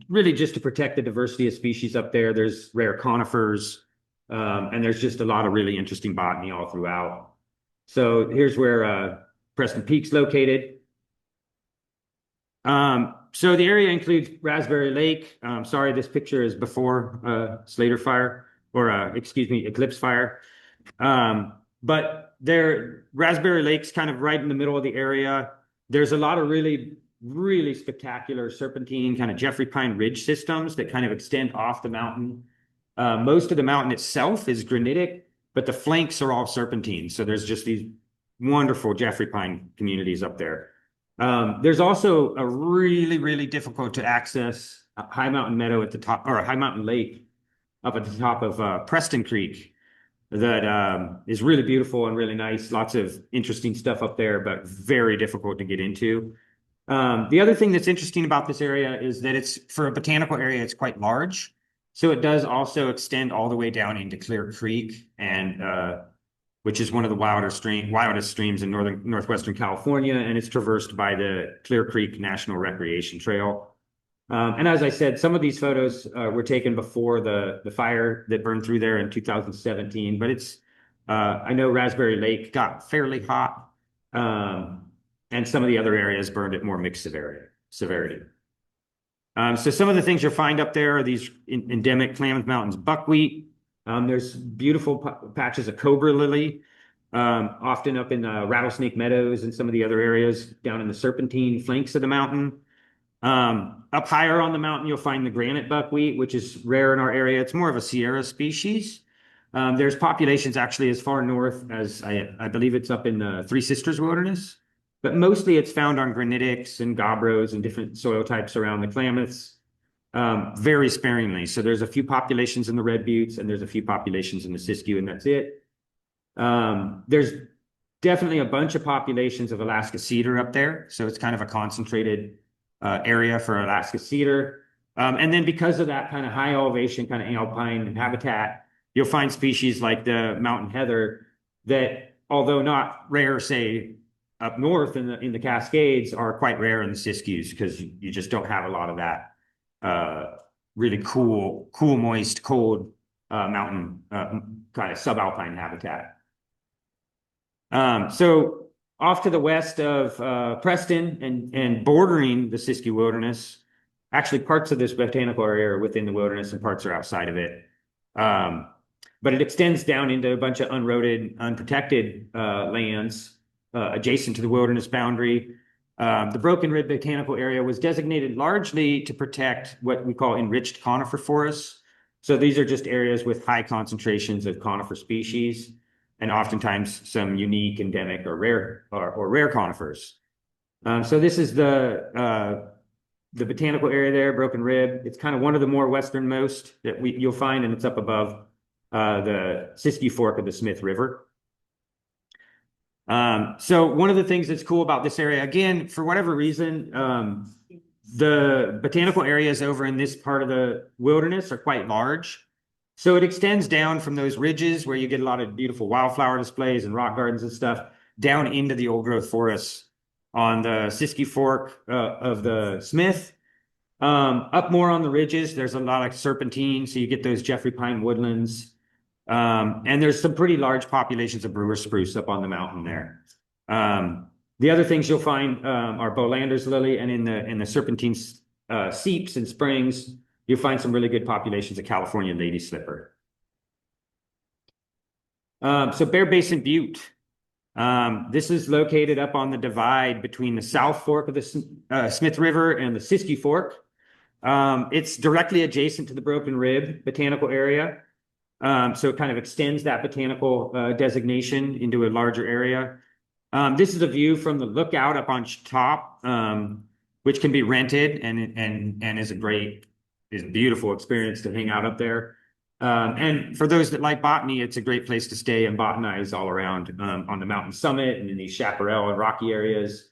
really just to protect the diversity of species up there. There's rare conifers, and there's just a lot of really interesting botany all throughout. So here's where Preston Peak's located. So the area includes Raspberry Lake. Sorry, this picture is before Slater Fire. or excuse me, eclipse fire. But there, Raspberry Lake's kind of right in the middle of the area. There's a lot of really spectacular serpentine kind of Jeffrey Pine Ridge systems that kind of extend off the mountain. Most of the mountain itself is granitic, but the flanks are all serpentine. So there's just these wonderful Jeffrey Pine communities up there. There's also a really difficult to access high mountain meadow at the top, or a high mountain lake up at the top of Preston Creek that is really beautiful and really nice. Lots of interesting stuff up there, but very difficult to get into. The other thing that's interesting about this area is that it's, for a botanical area, it's quite large. So it does also extend all the way down into Clear Creek, and which is one of the wildest streams in northwestern California, and it's traversed by the Clear Creek National Recreation Trail. And as I said, some of these photos were taken before the fire that burned through there in 2017, but it's I know Raspberry Lake got fairly hot, and some of the other areas burned at more mixed severity. So some of the things you'll find up there are these endemic Klamath Mountains buckwheat. There's beautiful patches of cobra lily, often up in Rattlesnake Meadows and some of the other areas down in the serpentine flanks of the mountain. Up higher on the mountain, you'll find the granite buckwheat, which is rare in our area. It's more of a Sierra species. There's populations actually as far north as I believe it's up in the Three Sisters Wilderness, but mostly it's found on granitics and gabbros and different soil types around the Klamaths, very sparingly. So there's a few populations in the Red Buttes and there's a few populations in the Siskiyou, and that's it. There's definitely a bunch of populations of Alaska cedar up there. So it's kind of a concentrated area for Alaska cedar. And then because of that kind of high elevation, kind of alpine habitat, you'll find species like the mountain heather that, although not rare, say, up north in the Cascades, are quite rare in the Siskiyous because you just don't have a lot of that really cool, moist, cold mountain kind of subalpine habitat. So off to the west of Preston and bordering the Siskiyou Wilderness, actually parts of this botanical area are within the wilderness and parts are outside of it. But it extends down into a bunch of unroaded, unprotected lands adjacent to the wilderness boundary. The Broken Rib Botanical Area was designated largely to protect what we call enriched conifer forests. So these are just areas with high concentrations of conifer species, and oftentimes some unique, endemic, or rare conifers. So this is the botanical area there, Broken Rib. It's kind of one of the more westernmost that you'll find, and it's up above the Siskiyou Fork of the Smith River. So one of the things that's cool about this area, again, for whatever reason, the botanical areas over in this part of the wilderness are quite large. So it extends down from those ridges where you get a lot of beautiful wildflower displays and rock gardens and stuff, down into the old growth forests on the Siskiyou Fork of the Smith. Up more on the ridges, there's a lot of serpentine, so you get those Jeffrey Pine woodlands. And there's some pretty large populations of brewer spruce up on the mountain there. The other things you'll find are Bolander's lily, and in the serpentine seeps and springs, you'll find some really good populations of California lady slipper. So Bear Basin Butte. This is located up on the divide between the South Fork of the Smith River and the Siskiyou Fork. It's directly adjacent to the Broken Rib Botanical Area. So it kind of extends that botanical designation into a larger area. This is a view from the lookout up on top, which can be rented and is a beautiful experience to hang out up there. And for those that like botany, it's a great place to stay and botanize all around on the mountain summit and in these chaparral and rocky areas.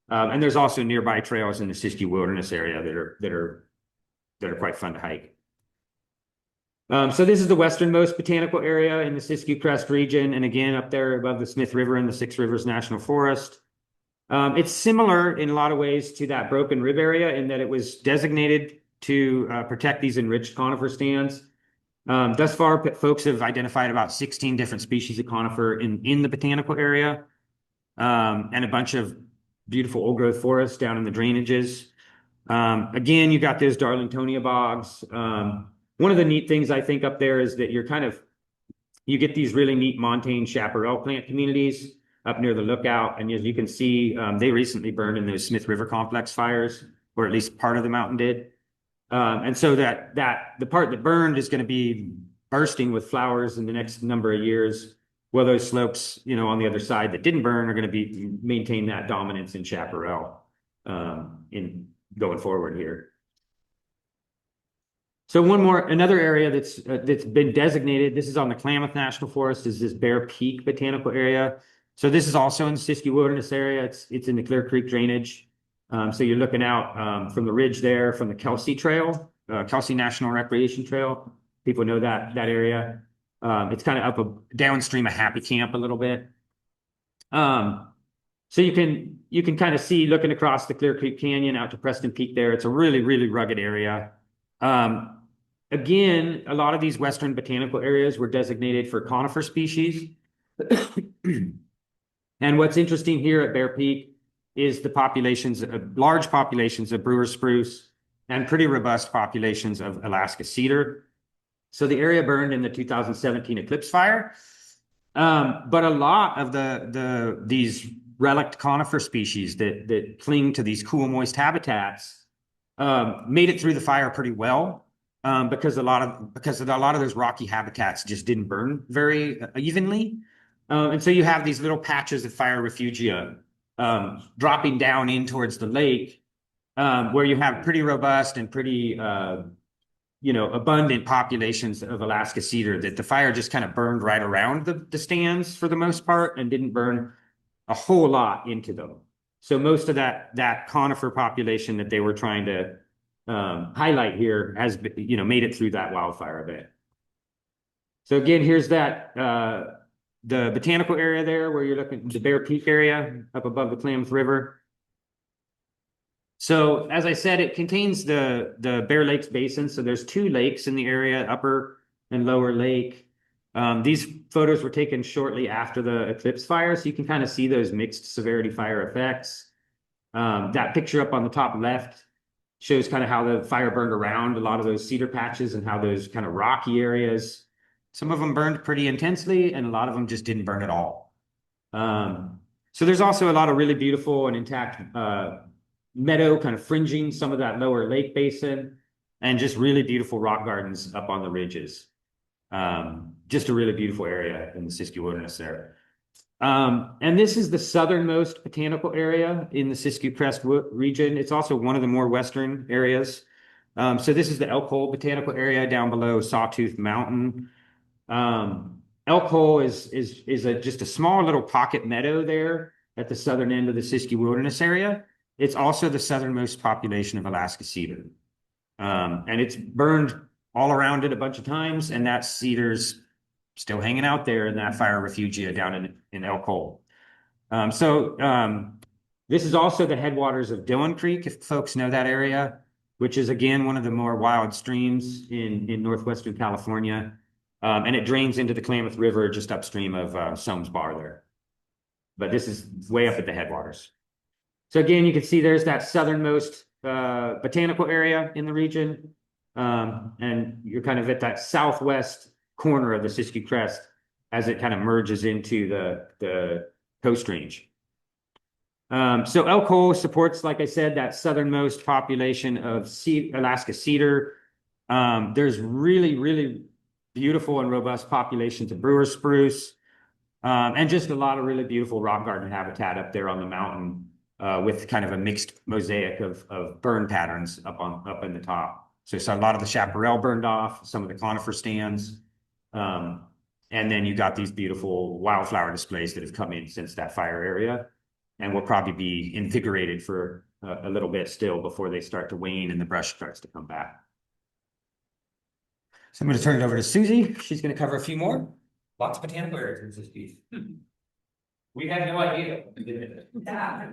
And there's also nearby trails in the Siskiyou Wilderness area that are quite fun to hike. So this is the westernmost botanical area in the Siskiyou Crest region, and again up there above the Smith River and the Six Rivers National Forest. It's similar in a lot of ways to that Broken Rib area in that it was designated to protect these enriched conifer stands. Thus far, folks have identified about 16 different species of conifer in the botanical area, and a bunch of beautiful old growth forests down in the drainages. Again, you got those Darlingtonia bogs. One of the neat things I think up there is that you get these really neat montane chaparral plant communities up near the lookout. And as you can see, they recently burned in those Smith River Complex fires, or at least part of the mountain did. And so that the part that burned is going to be bursting with flowers in the next number of years. Well, those slopes, on the other side that didn't burn are going to maintain that dominance in chaparral in going forward here. So another area that's been designated, this is on the Klamath National Forest, is this Bear Peak Botanical Area. So this is also in the Siskiyou Wilderness area. It's in the Clear Creek drainage. So you're looking out from the ridge there, from the Kelsey Trail, Kelsey National Recreation Trail. People know that area. It's kind of downstream of Happy Camp a little bit. So you can kind of see, looking across the Clear Creek Canyon out to Preston Peak there. It's a really, really rugged area. Again, a lot of these western botanical areas were designated for conifer species. And what's interesting here at Bear Peak is the large populations of brewer spruce and pretty robust populations of Alaska cedar. So the area burned in the 2017 eclipse fire. But a lot of these relict conifer species that cling to these cool, moist habitats made it through the fire pretty well. Because a lot of those rocky habitats just didn't burn very evenly. And so you have these little patches of fire refugia dropping down in towards the lake, where you have pretty robust and pretty abundant populations of Alaska cedar that the fire just kind of burned right around the stands for the most part and didn't burn a whole lot into them. So most of that conifer population that they were trying to highlight here has made it through that wildfire a bit. So again, here's the botanical area there where you're looking at the Bear Peak area up above the Klamath River. So as I said, it contains the Bear Lakes Basin. So there's two lakes in the area, Upper and Lower Lake. These photos were taken shortly after the eclipse fire, so you can kind of see those mixed severity fire effects. That picture up on the top left shows kind of how the fire burned around a lot of those cedar patches and how those kind of rocky areas, some of them burned pretty intensely and a lot of them just didn't burn at all. So there's also a lot of really beautiful and intact meadow kind of fringing some of that lower lake basin, and just really beautiful rock gardens up on the ridges. Just a really beautiful area in the Siskiyou Wilderness there. And this is the southernmost botanical area in the Siskiyou Crest region. It's also one of the more western areas. So this is the Elk Hole Botanical Area down below Sawtooth Mountain. Elk Hole is just a small little pocket meadow there at the southern end of the Siskiyou Wilderness area. It's also the southernmost population of Alaska cedar. And it's burned all around it a bunch of times, and that cedar's still hanging out there in that fire refugia down in Elk Hole. This is also the headwaters of Dillon Creek, if folks know that area, which is again one of the more wild streams in northwestern California. And it drains into the Klamath River just upstream of Somes Bar there. But this is way up at the headwaters. So again, you can see there's that southernmost botanical area in the region. And you're kind of at that southwest corner of the Siskiyou Crest as it kind of merges into the Coast Range. So Elk Hole supports, like I said, that southernmost population of Alaska cedar. There's really, really beautiful and robust populations of brewer spruce, and just a lot of really beautiful rock garden habitat up there on the mountain, with kind of a mixed mosaic of burn patterns up in the top. So a lot of the chaparral burned off, some of the conifer stands. And then you got these beautiful wildflower displays that have come in since that fire area and will probably be invigorated for a little bit still before they start to wane and the brush starts to come back. So I'm going to turn it over to Suzie. She's going to cover a few more. Lots of botanical areas in this piece. We had no idea. Yeah,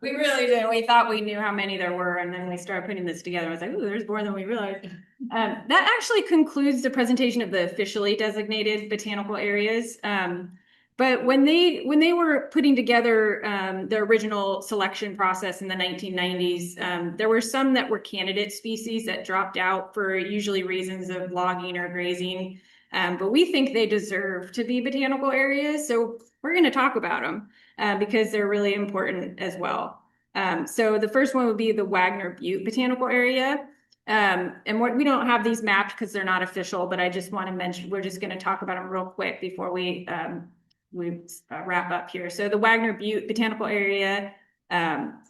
we really did. We thought we knew how many there were, and then we started putting this together. I was like, "Ooh, there's more than we realized." That actually concludes the presentation of the officially designated botanical areas. But when they were putting together the original selection process in the 1990s, there were some that were candidate species that dropped out for usually reasons of logging or grazing. But we think they deserve to be botanical areas, so we're going to talk about them because they're really important as well. So the first one would be the Wagner Butte Botanical Area. And we don't have these mapped because they're not official, but I just want to mention, we're just going to talk about them real quick before we wrap up here. So the Wagner Butte Botanical Area,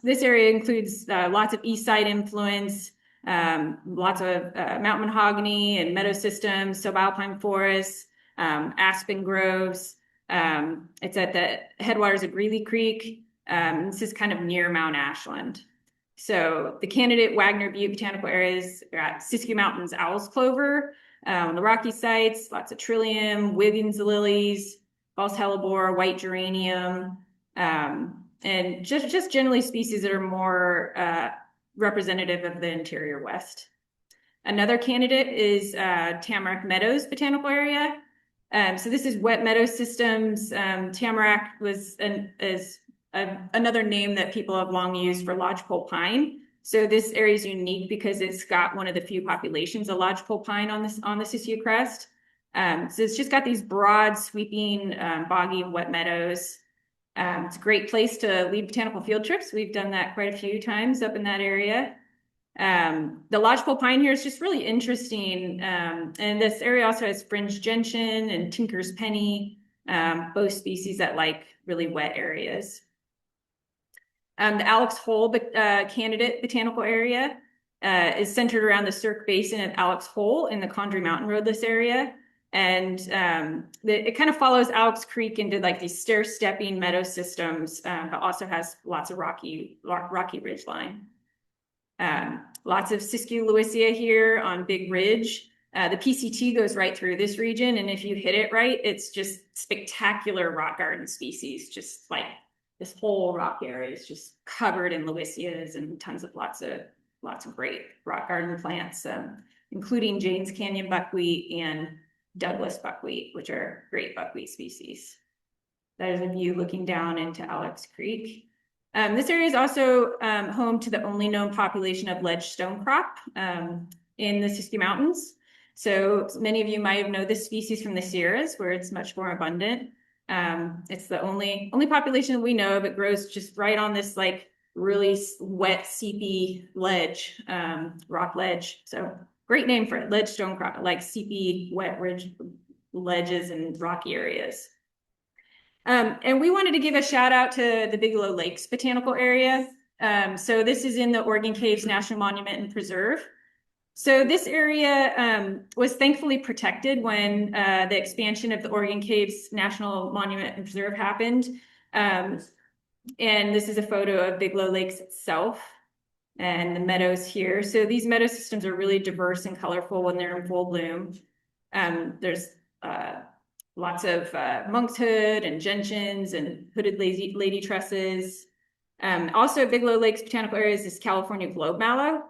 this area includes lots of east side influence, lots of mountain mahogany and meadow systems, subalpine forests, aspen groves. It's at the headwaters of Greeley Creek. This is kind of near Mount Ashland. So the candidate Wagner Butte Botanical Areas are at Siskiyou Mountains Owl's Clover, on the rocky sites, lots of trillium, Wiggins lilies, false hellebore, white geranium, and just generally species that are more representative of the interior West. Another candidate is Tamarack Meadows Botanical Area. So this is wet meadow systems. Tamarack is another name that people have long used for lodgepole pine. So this area is unique because it's got one of the few populations of lodgepole pine on the Siskiyou Crest. So it's just got these broad, sweeping, boggy and wet meadows. It's a great place to lead botanical field trips. We've done that quite a few times up in that area. The lodgepole pine here is just really interesting. And this area also has fringe gentian and tinker's penny, both species that like really wet areas. The Alex Hole candidate botanical area is centered around the Cirque Basin of Alex Hole in the Condrey Mountain Roadless area. And it kind of follows Alex Creek into like these stair-stepping meadow systems, but also has lots of rocky ridgeline. Lots of Siskiyou Lewisia here on Big Ridge. The PCT goes right through this region, and if you hit it right, it's just spectacular rock garden species, just like this whole rock area is just covered in Lewisias and tons of lots of great rock garden plants, including Janes Canyon buckwheat and Douglas buckwheat, which are great buckwheat species. That is a view looking down into Alex Creek. This area is also home to the only known population of ledge stonecrop in the Siskiyou Mountains. So many of you might have known this species from the Sierras, where it's much more abundant. It's the only population we know of. It grows just right on this like really wet, seepy ledge, rock ledge. So great name for it, ledge stonecrop, like seepy, wet ridge ledges and rocky areas. And we wanted to give a shout out to the Bigelow Lakes Botanical Area. So this is in the Oregon Caves National Monument and Preserve. So this area was thankfully protected when the expansion of the Oregon Caves National Monument and Preserve happened. And this is a photo of Bigelow Lakes itself and the meadows here. So these meadow systems are really diverse and colorful when they're in full bloom. There's lots of monkshood and gentians and hooded lady tresses. Also at Bigelow Lakes Botanical Areas is California globe mallow,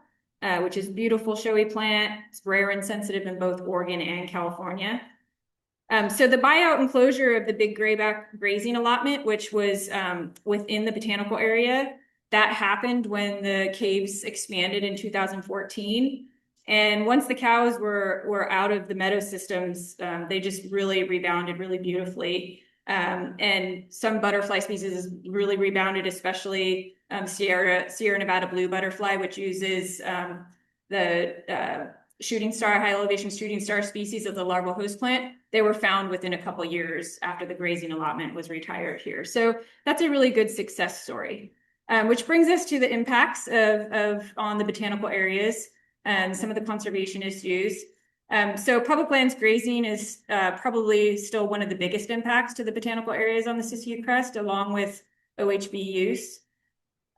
which is a beautiful showy plant. It's rare and sensitive in both Oregon and California. So the buyout and closure of the big grayback grazing allotment, which was within the botanical area, that happened when the caves expanded in 2014. And once the cows were out of the meadow systems, they just really rebounded really beautifully. And some butterfly species really rebounded, especially Sierra Nevada blue butterfly, which uses the shooting star, high elevation shooting star species of the larval host plant. They were found within a couple years after the grazing allotment was retired here. So that's a really good success story, which brings us to the impacts on the botanical areas and some of the conservation issues. So public lands grazing is probably still one of the biggest impacts to the botanical areas on the Siskiyou Crest, along with OHV use.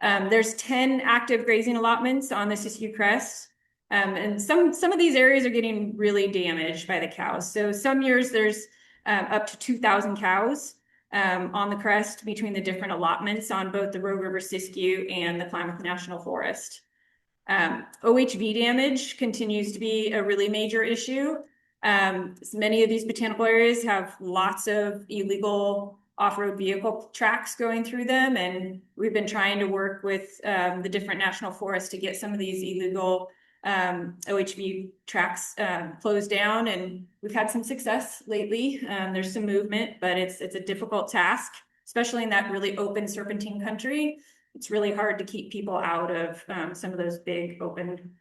There's 10 active grazing allotments on the Siskiyou Crest. And some of these areas are getting really damaged by the cows. So some years there's up to 2,000 cows on the crest between the different allotments on both the Rogue River Siskiyou and the Klamath National Forest. OHV damage continues to be a really major issue. Many of these botanical areas have lots of illegal off-road vehicle tracks going through them. And we've been trying to work with the different national forests to get some of these illegal OHV tracks closed down. And we've had some success lately. There's some movement, but it's a difficult task, especially in that really open serpentine country. It's really hard to keep people out of some of those big open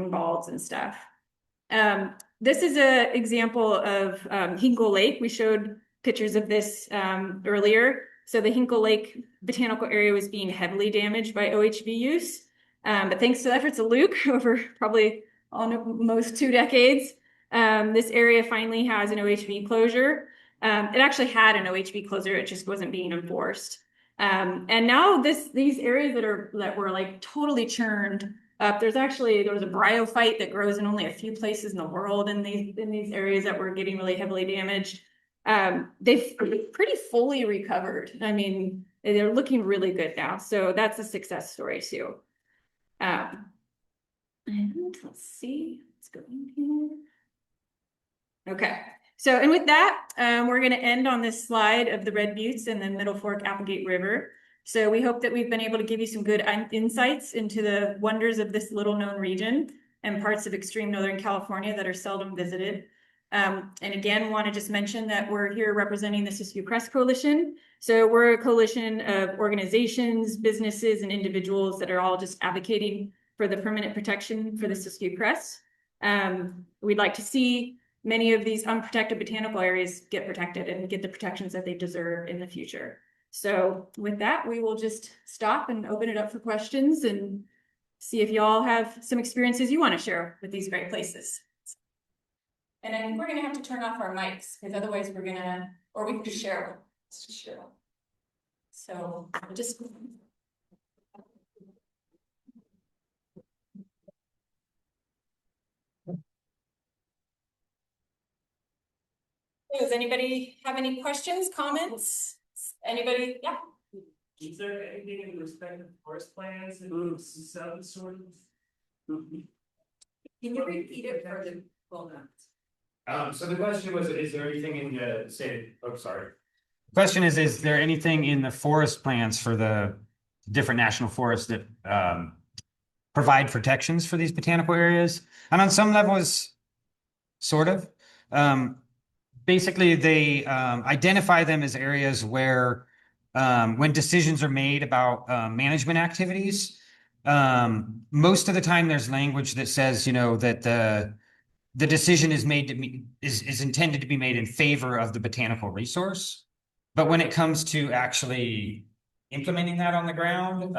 balds and stuff. This is an example of Hinkle Lake. We showed pictures of this earlier. So the Hinkle Lake Botanical Area was being heavily damaged by OHV use. But thanks to the efforts of Luke over probably almost 2 decades, this area finally has an OHV closure. It actually had an OHV closure, it just wasn't being enforced. And now these areas that were like totally churned up, there was a bryophyte that grows in only a few places in the world in these areas that were getting really heavily damaged. They've pretty fully recovered. I mean, they're looking really good now. So that's a success story too. And let's see what's going here. Okay. So, and with that, we're going to end on this slide of the Red Buttes and the Middle Fork Applegate River. So we hope that we've been able to give you some good insights into the wonders of this little known region and parts of extreme Northern California that are seldom visited. And again, want to just mention that we're here representing the Siskiyou Crest Coalition. So we're a coalition of organizations, businesses, and individuals that are all just advocating for the permanent protection for the Siskiyou Crest. We'd like to see many of these unprotected botanical areas get protected and get the protections that they deserve in the future. So with that, we will just stop and open it up for questions and see if y'all have some experiences you want to share with these great places. And then we're gonna have to turn off our mics because otherwise or we can just share them. Let's just share them. So just. Does anybody have any questions, comments? Anybody? Yeah. Is there anything in respect of forest plans and some sort of? Can you repeat it for the So the question was, is there anything in the state? Oh, sorry. The question is there anything in the forest plans for the different national forests that provide protections for these botanical areas? And on some levels, sort of. Basically, they identify them as areas where when decisions are made about management activities, most of the time there's language that says, that the decision is is intended to be made in favor of the botanical resource. But when it comes to actually implementing that on the ground,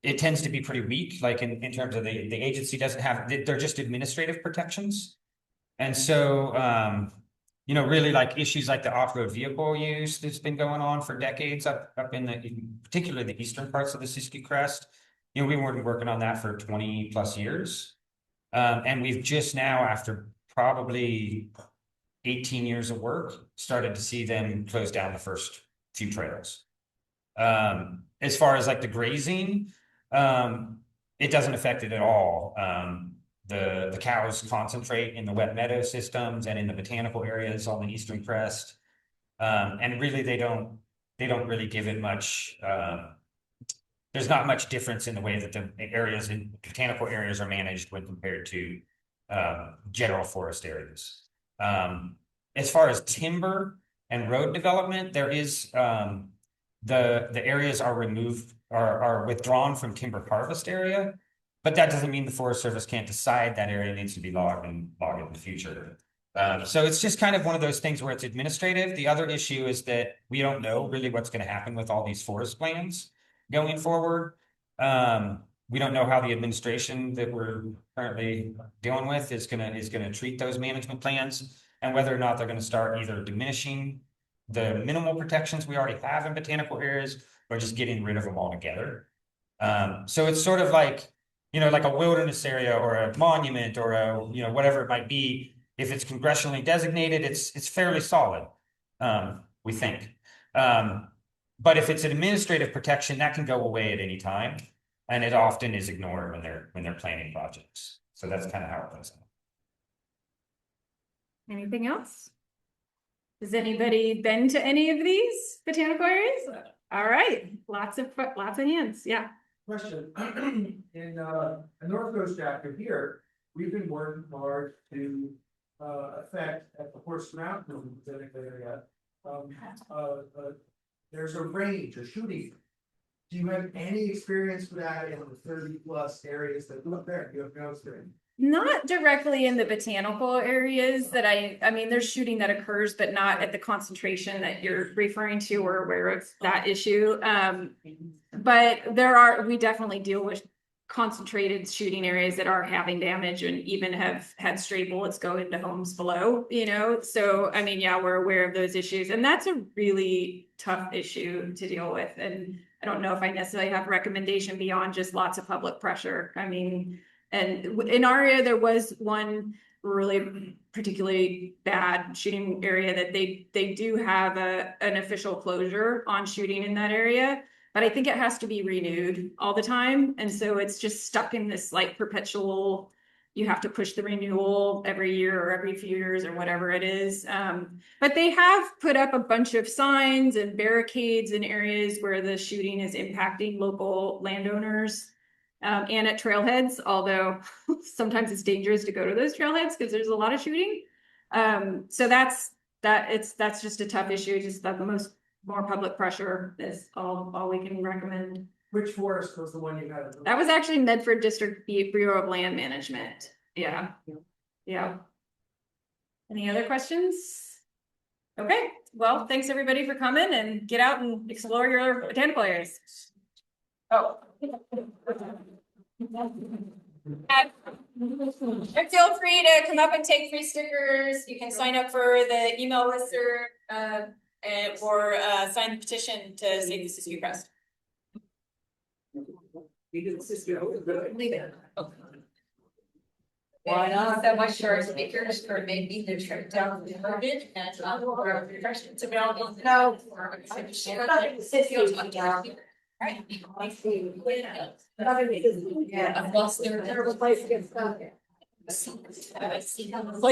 it tends to be pretty weak. Like in terms of the agency doesn't have, they're just administrative protections. And so, really like issues like the off-road vehicle use that's been going on for decades up in particularly the eastern parts of the Siskiyou Crest. We were working on that for 20 plus years. And we've just now, after probably 18 years of work, started to see them close down the first few trails. As far as like the grazing, it doesn't affect it at all. The cows concentrate in the wet meadow systems and in the botanical areas on the eastern crest. And really they don't really give it much. There's not much difference in the way that the areas in botanical areas are managed when compared to general forest areas. As far as timber and road development, there is the areas are withdrawn from timber harvest area, but that doesn't mean the Forest Service can't decide that area needs to be logged in the future. So it's just kind of one of those things where it's administrative. The other issue is that we don't know really what's going to happen with all these forest plans going forward. We don't know how the administration that we're currently dealing with is gonna treat those management plans, and whether or not they're going to start either diminishing the minimal protections we already have in botanical areas or just getting rid of them altogether. So it's sort of like, like a wilderness area or a monument or whatever it might be. If it's congressionally designated, it's fairly solid, we think. But if it's an administrative protection, that can go away at any time, and it often is ignored when they're planning projects. So that's kind of how it goes. Anything else? Has anybody been to any of these botanical areas? All right, lots of hands, yeah. Question, in the North Coast chapter here, we've been working hard to affect at the Horse Mountain Botanical area. There's a range, a shooting. Do you have any experience with that in the 30+ areas that look there? You have no experience? Not directly in the botanical areas that I mean, there's shooting that occurs, but not at the concentration that you're referring to or aware of that issue. But we definitely deal with concentrated shooting areas that are having damage and even have had stray bullets go into homes below, you know? So, I mean, yeah, we're aware of those issues, and that's a really tough issue to deal with. And I don't know if I necessarily have a recommendation beyond just lots of public pressure. I mean, and in our area, there was one really particularly bad shooting area that they do have an official closure on shooting in that area, but I think it has to be renewed all the time. And so it's just stuck in this like perpetual, you have to push the renewal every year or every few years or whatever it is. But they have put up a bunch of signs and barricades in areas where the shooting is impacting local landowners. And at trailheads, although sometimes it's dangerous to go to those trailheads because there's a lot of shooting. So that's just a tough issue. Just the more public pressure is all we can recommend. Which forest was the one you had? That was actually Medford District Bureau of Land Management. Yeah. Yeah. Any other questions? Okay, well, thanks everybody for coming, and get out and explore your botanical areas. Oh. And feel free to come up and take free stickers. You can sign up for the email listserv, or sign the petition to save the Siskiyou Crest. Leave it. Why not? So much for our speakers for making the trip down the road and for refreshments available. No. Right. Yeah.